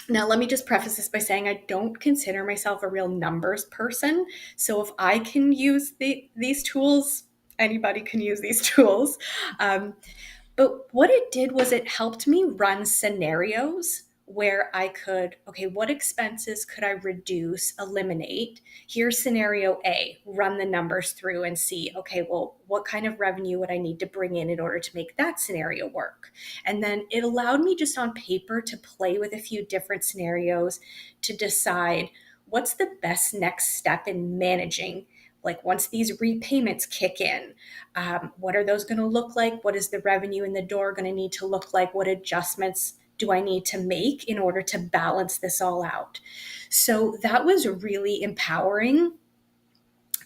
Now, let me just preface this by saying I don't consider myself a real numbers person. So if I can use these tools, anybody can use these tools. Um, but what it did was it helped me run scenarios where I could, okay, what expenses could I reduce, eliminate? Here's scenario A, run the numbers through and see, okay, well, what kind of revenue would I need to bring in order to make that scenario work? And then it allowed me just on paper to play with a few different scenarios to decide what's the best next step in managing, like once these repayments kick in, what are those going to look like? What is the revenue in the door going to need to look like? What adjustments do I need to make in order to balance this all out? So that was really empowering.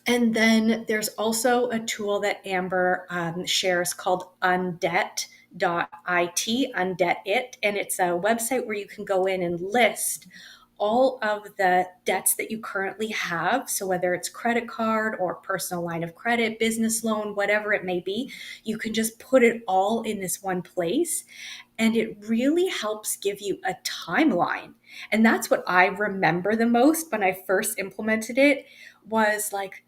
And then there's also a tool that Amber shares called undebt.it, undebt it. And it's a website where you can go in and list all of the debts that you currently have. So whether it's credit card or personal line of credit, business loan, whatever it may be, you can just put it all in this one place. And it really helps give you a timeline. And that's what I remember the most when I first implemented it, was like,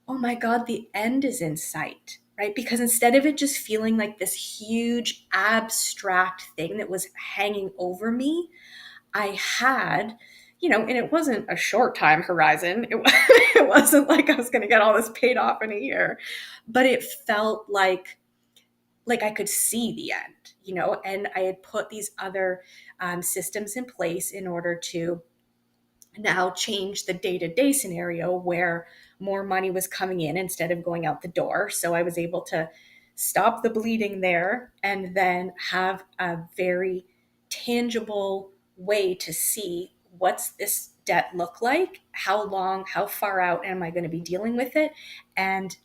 oh my God, the end is in sight, right? Because instead of it just feeling like this huge abstract thing that was hanging over me, I had, and it wasn't a short time horizon. It wasn't like I was going to get all this paid off in a year, but it felt like I could see the end, and I had put these other systems in place in order to now change the day-to-day scenario where more money was coming in instead of going out the door. So I was able to stop the bleeding there and then have a very tangible way to see, what's this debt look like, how long, how far out am I going to be dealing with it, and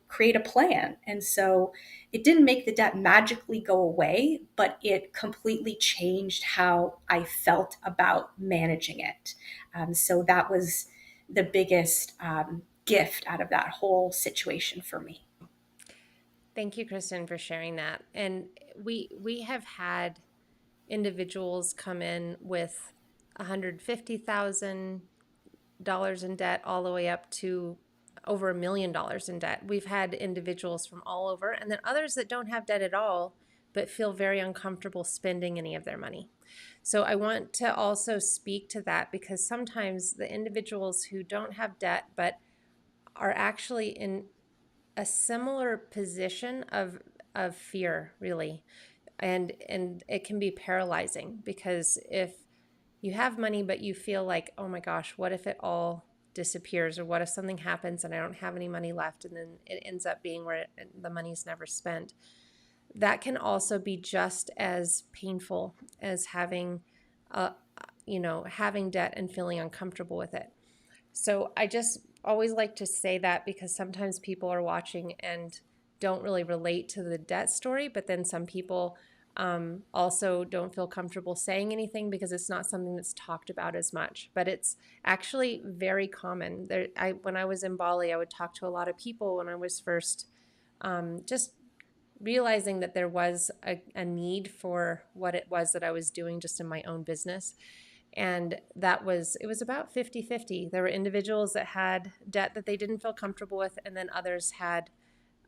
create a plan. And so it didn't make the debt magically go away, but it completely changed how I felt about managing it. So that was the biggest gift out of that whole situation for me. Thank you, Kristen, for sharing that. And we have had individuals come in with $150,000 in debt all the way up to over $1 million in debt. We've had individuals from all over, and then others that don't have debt at all, but feel very uncomfortable spending any of their money. So I want to also speak to that, because sometimes the individuals who don't have debt but are actually in a similar position of fear, really, and it can be paralyzing, because if you have money but you feel like, oh my gosh, what if it all disappears, or what if something happens and I don't have any money left, and then it ends up being where the money's never spent. That can also be just as painful as having having debt and feeling uncomfortable with it. So I just always like to say that, because sometimes people are watching and don't really relate to the debt story, but then some people also don't feel comfortable saying anything because it's not something that's talked about as much. But it's actually very common. When I was in Bali, I would talk to a lot of people when I was first just realizing that there was a need for what it was that I was doing just in my own business. And it was about 50-50. There were individuals that had debt that they didn't feel comfortable with, and then others had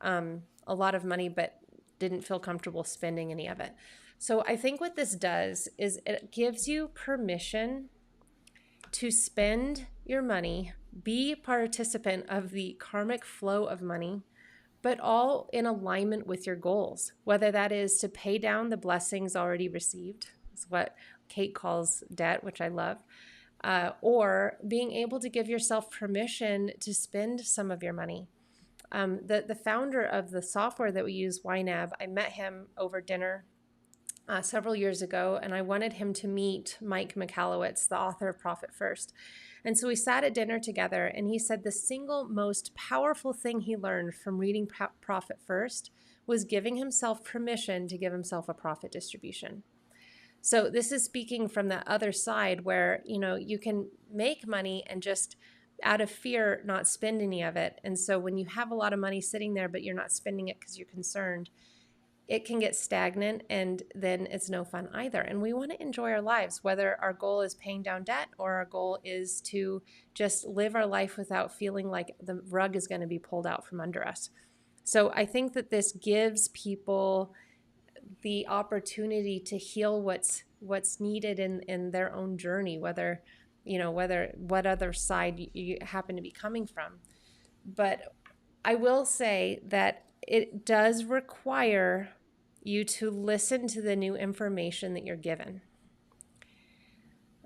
a lot of money but didn't feel comfortable spending any of it. So I think what this does is it gives you permission to spend your money, be a participant of the karmic flow of money, but all in alignment with your goals, whether that is to pay down the blessings already received, is what Kate calls debt, which I love, or being able to give yourself permission to spend some of your money. The founder of the software that we use, YNAB, I met him over dinner several years ago, and I wanted him to meet Mike Michalowicz, the author of Profit First. And so we sat at dinner together, and he said the single most powerful thing he learned from reading Profit First was giving himself permission to give himself a profit distribution. So this is speaking from the other side where, you can make money and just out of fear not spend any of it. And so when you have a lot of money sitting there, but you're not spending it because you're concerned, it can get stagnant, and then it's no fun either. And we want to enjoy our lives, whether our goal is paying down debt or our goal is to just live our life without feeling like the rug is going to be pulled out from under us. So I think that this gives people the opportunity to heal what's needed in their own journey, whether what other side you happen to be coming from. But I will say that it does require you to listen to the new information that you're given.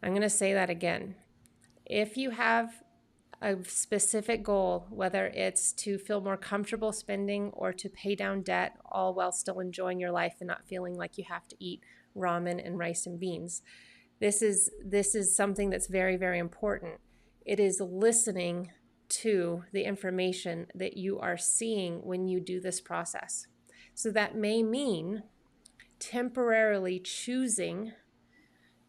I'm going to say that again. If you have a specific goal, whether it's to feel more comfortable spending or to pay down debt, all while still enjoying your life and not feeling like you have to eat ramen and rice and beans. This is something that's very, very important. It is listening to the information that you are seeing when you do this process. So that may mean temporarily choosing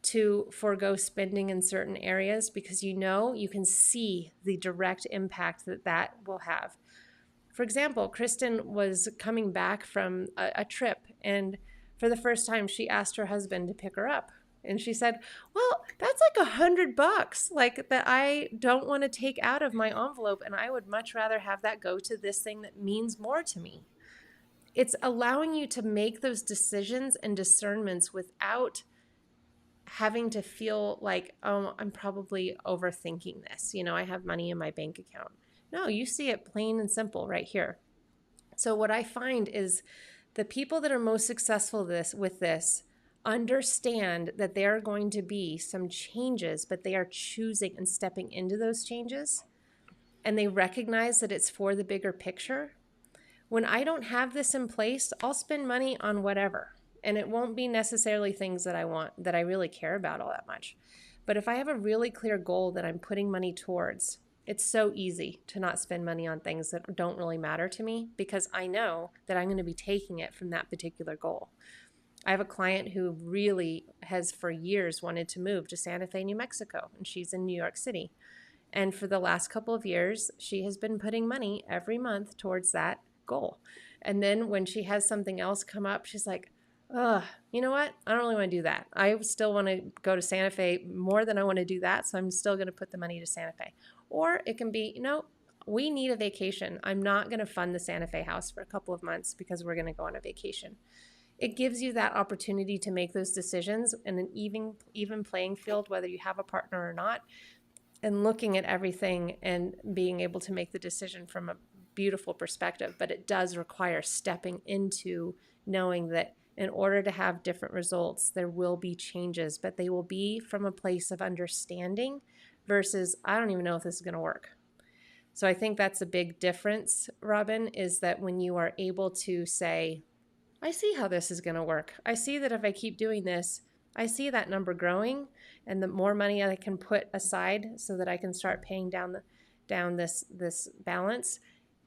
to forego spending in certain areas because you know you can see the direct impact that that will have. For example, Kristen was coming back from a trip, and for the first time, she asked her husband to pick her up. And she said, "Well, that's like $100, like that I don't want to take out of my envelope, and I would much rather have that go to this thing that means more to me." It's allowing you to make those decisions and discernments without having to feel like, oh, I'm probably overthinking this. I have money in my bank account. No, you see it plain and simple right here. So what I find is the people that are most successful with this understand that there are going to be some changes, but they are choosing and stepping into those changes, and they recognize that it's for the bigger picture. When I don't have this in place, I'll spend money on whatever. And it won't be necessarily things that I want, that I really care about all that much. But if I have a really clear goal that I'm putting money towards, it's so easy to not spend money on things that don't really matter to me because I know that I'm going to be taking it from that particular goal. I have a client who really has for years wanted to move to Santa Fe, New Mexico, and she's in New York City. And for the last couple of years, she has been putting money every month towards that goal. And then when she has something else come up, she's like, ugh, you know what? I don't really want to do that. I still want to go to Santa Fe more than I want to do that. So I'm still going to put the money to Santa Fe. Or it can be, we need a vacation. I'm not going to fund the Santa Fe house for a couple of months because we're going to go on a vacation. It gives you that opportunity to make those decisions in an even playing field, whether you have a partner or not, and looking at everything and being able to make the decision from a beautiful perspective. But it does require stepping into knowing that in order to have different results, there will be changes, but they will be from a place of understanding versus, I don't even know if this is going to work. So I think that's a big difference, Robin, is that when you are able to say, I see how this is going to work. I see that if I keep doing this, I see that number growing, and the more money I can put aside so that I can start paying down this balance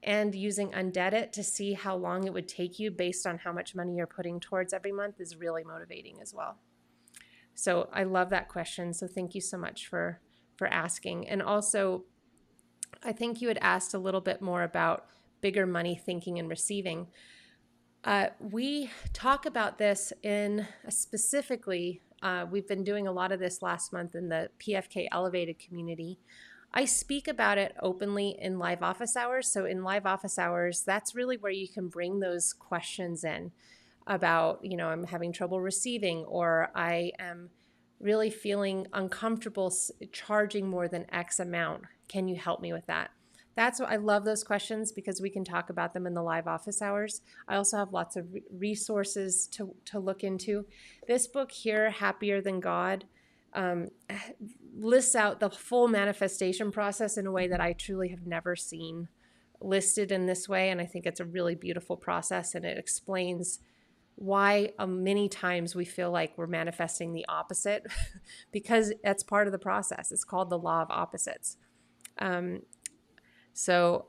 and using Undead It to see how long it would take you based on how much money you're putting towards every month is really motivating as well. So I love that question. So thank you so much for asking. And also, I think you had asked a little bit more about bigger money thinking and receiving. We talk about this in specifically, we've been doing a lot of this last month in the PFK Elevated community. I speak about it openly in live office hours. So in live office hours, that's really where you can bring those questions in about, I'm having trouble receiving, or I am really feeling uncomfortable charging more than X amount. Can you help me with that? That's what I love those questions because we can talk about them in the live office hours. I also have lots of resources to look into. This book here, Happier Than God, lists out the full manifestation process in a way that I truly have never seen listed in this way. And I think it's a really beautiful process, and it explains why many times we feel like we're manifesting the opposite because that's part of the process. It's called the law of opposites. So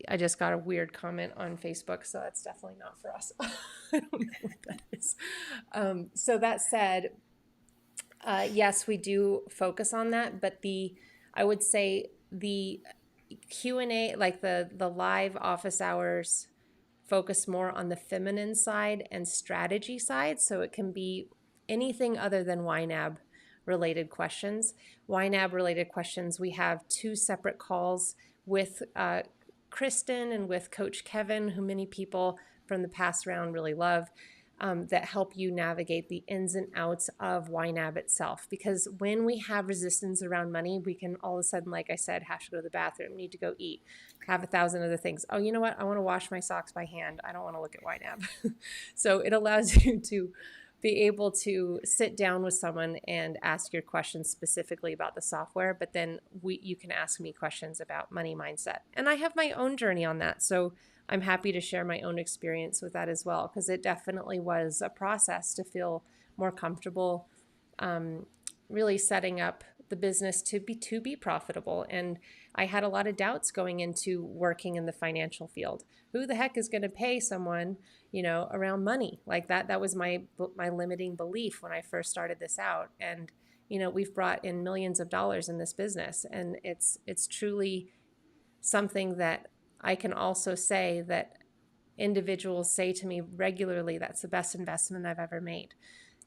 I just got a weird comment on Facebook, so that's definitely not for us. I don't know what that is. So that said, yes, we do focus on that, but I would say the Q&A, like the live office hours, focus more on the feminine side and strategy side. So it can be anything other than YNAB related questions. YNAB related questions, we have 2 separate calls with Kristen and with Coach Kevin, who many people from the past round really love, that help you navigate the ins and outs of YNAB itself. Because when we have resistance around money, we can all of a sudden, like I said, have to go to the bathroom, need to go eat, have 1,000 other things. Oh, you know what? I want to wash my socks by hand. I don't want to look at YNAB. So it allows you to be able to sit down with someone and ask your questions specifically about the software, but then you can ask me questions about money mindset. And I have my own journey on that. So I'm happy to share my own experience with that as well, because it definitely was a process to feel more comfortable, um, really setting up the business to be profitable. And I had a lot of doubts going into working in the financial field. Who the heck is going to pay someone, around money like that? That was my limiting belief when I first started this out. And we've brought in millions of dollars in this business, and it's truly something that I can also say that individuals say to me regularly, that's the best investment I've ever made.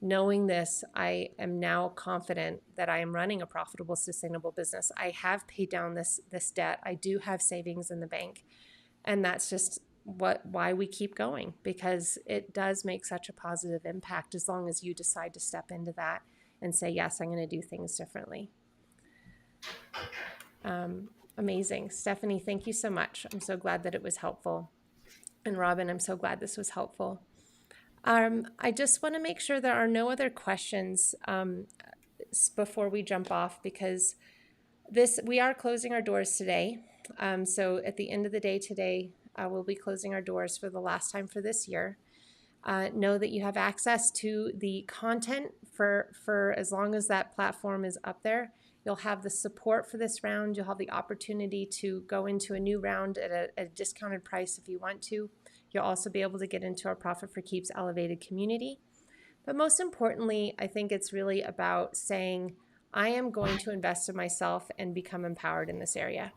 Knowing this, I am now confident that I am running a profitable, sustainable business. I have paid down this debt. I do have savings in the bank. And that's just why we keep going, because it does make such a positive impact as long as you decide to step into that and say, yes, I'm going to do things differently. Amazing. Stephanie, thank you so much. I'm so glad that it was helpful. And Robin, I'm so glad this was helpful. I just want to make sure there are no other questions before we jump off, because we are closing our doors today. So at the end of the day today, we'll be closing our doors for the last time for this year. Know that you have access to the content for as long as that platform is up there. You'll have the support for this round. You'll have the opportunity to go into a new round at a discounted price if you want to. You'll also be able to get into our Profit for Keeps elevated community. But most importantly, I think it's really about saying, I am going to invest in myself and become empowered in this area.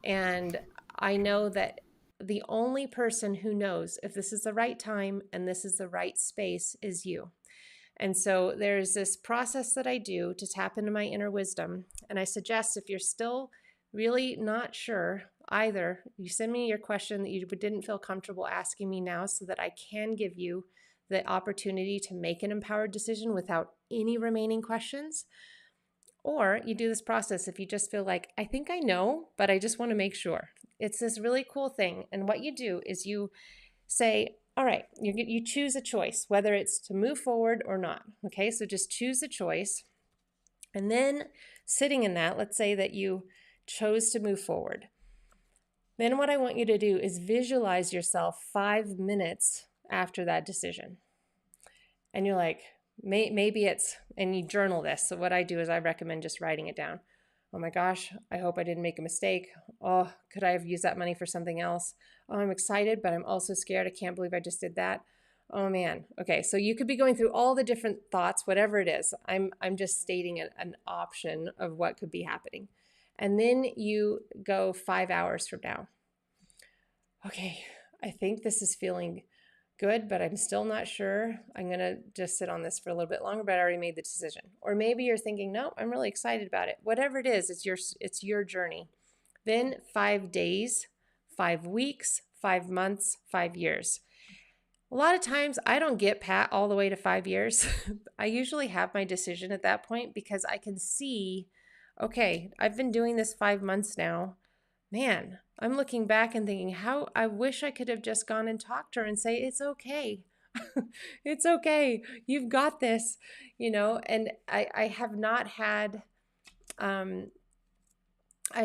And I know that the only person who knows if this is the right time and this is the right space is you. And so there's this process that I do to tap into my inner wisdom. And I suggest, if you're still really not sure either, you send me your question that you didn't feel comfortable asking me now, so that I can give you the opportunity to make an empowered decision without any remaining questions. Or you do this process if you just feel like, I think I know, but I just want to make sure. It's this really cool thing. And what you do is you say, all right, you choose a choice, whether it's to move forward or not. Okay, so just choose a choice. And then sitting in that, let's say that you chose to move forward. Then what I want you to do is visualize yourself 5 minutes after that decision. And you're like, maybe it's, and you journal this. So what I do is I recommend just writing it down. Oh my gosh, I hope I didn't make a mistake. Oh, could I have used that money for something else? Oh, I'm excited, but I'm also scared. I can't believe I just did that. Oh man. Okay, so you could be going through all the different thoughts, whatever it is. I'm just stating an option of what could be happening. And then you go 5 hours from now. Okay, I think this is feeling good, but I'm still not sure. I'm going to just sit on this for a little bit longer, but I already made the decision. Or maybe you're thinking, no, I'm really excited about it. Whatever it is, it's your journey. Then 5 days, 5 weeks, 5 months, 5 years. A lot of times I don't get pat all the way to 5 years. I usually have my decision at that point, because I can see, okay, I've been doing this 5 months now. Man, I'm looking back and thinking, how I wish I could have just gone and talked to her and say, it's okay. It's okay. You've got this, and I have not had, I've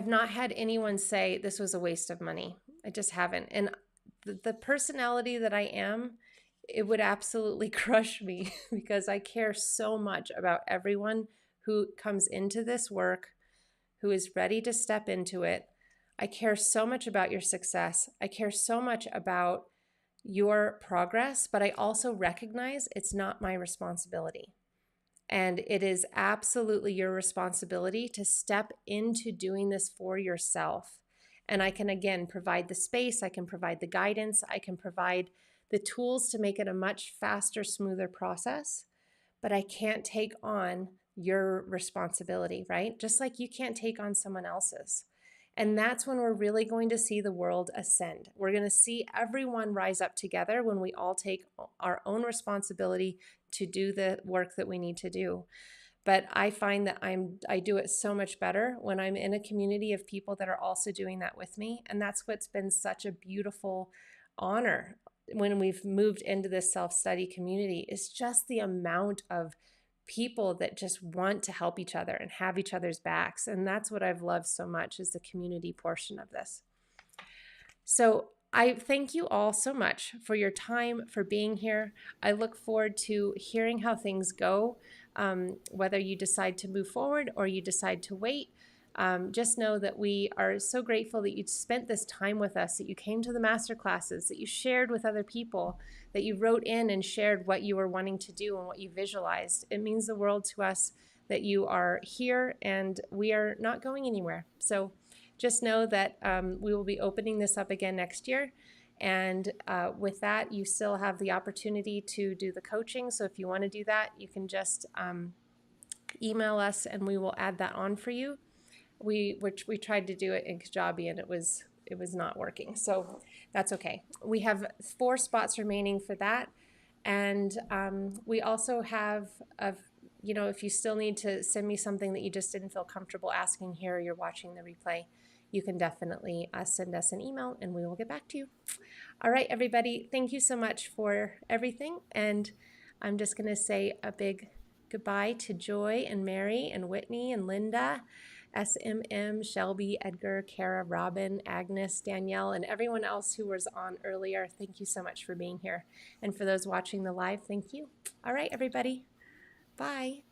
not had anyone say this was a waste of money. I just haven't. And the personality that I am, it would absolutely crush me, because I care so much about everyone who comes into this work, who is ready to step into it. I care so much about your success. I care so much about your progress, but I also recognize it's not my responsibility. And it is absolutely your responsibility to step into doing this for yourself. And I can, again, provide the space, I can provide the guidance, I can provide the tools to make it a much faster, smoother process, but I can't take on your responsibility, right? Just like you can't take on someone else's. And that's when we're really going to see the world ascend. We're going to see everyone rise up together when we all take our own responsibility to do the work that we need to do. But I find that I do it so much better when I'm in a community of people that are also doing that with me. And that's what's been such a beautiful honor when we've moved into this self-study community, is just the amount of people that just want to help each other and have each other's backs. And that's what I've loved so much, is the community portion of this. So I thank you all so much for your time, for being here. I look forward to hearing how things go, whether you decide to move forward or you decide to wait. Just know that we are so grateful that you spent this time with us, that you came to the master classes, that you shared with other people, that you wrote in and shared what you were wanting to do and what you visualized. It means the world to us that you are here and we are not going anywhere. So just know that we will be opening this up again next year. And with that, you still have the opportunity to do the coaching. So if you want to do that, you can just email us and we will add that on for you. We tried to do it in Kajabi and it was not working. So that's okay. We have 4 spots remaining for that. And we also have if you still need to send me something that you just didn't feel comfortable asking here, or you're watching the replay, you can definitely send us an email and we will get back to you. All right, everybody, thank you so much for everything. And I'm just going to say a big goodbye to Joy and Mary and Whitney and Linda, SMM, Shelby, Edgar, Kara, Robin, Agnes, Danielle, and everyone else who was on earlier. Thank you so much for being here. And for those watching the live, thank you. All right, everybody. Bye.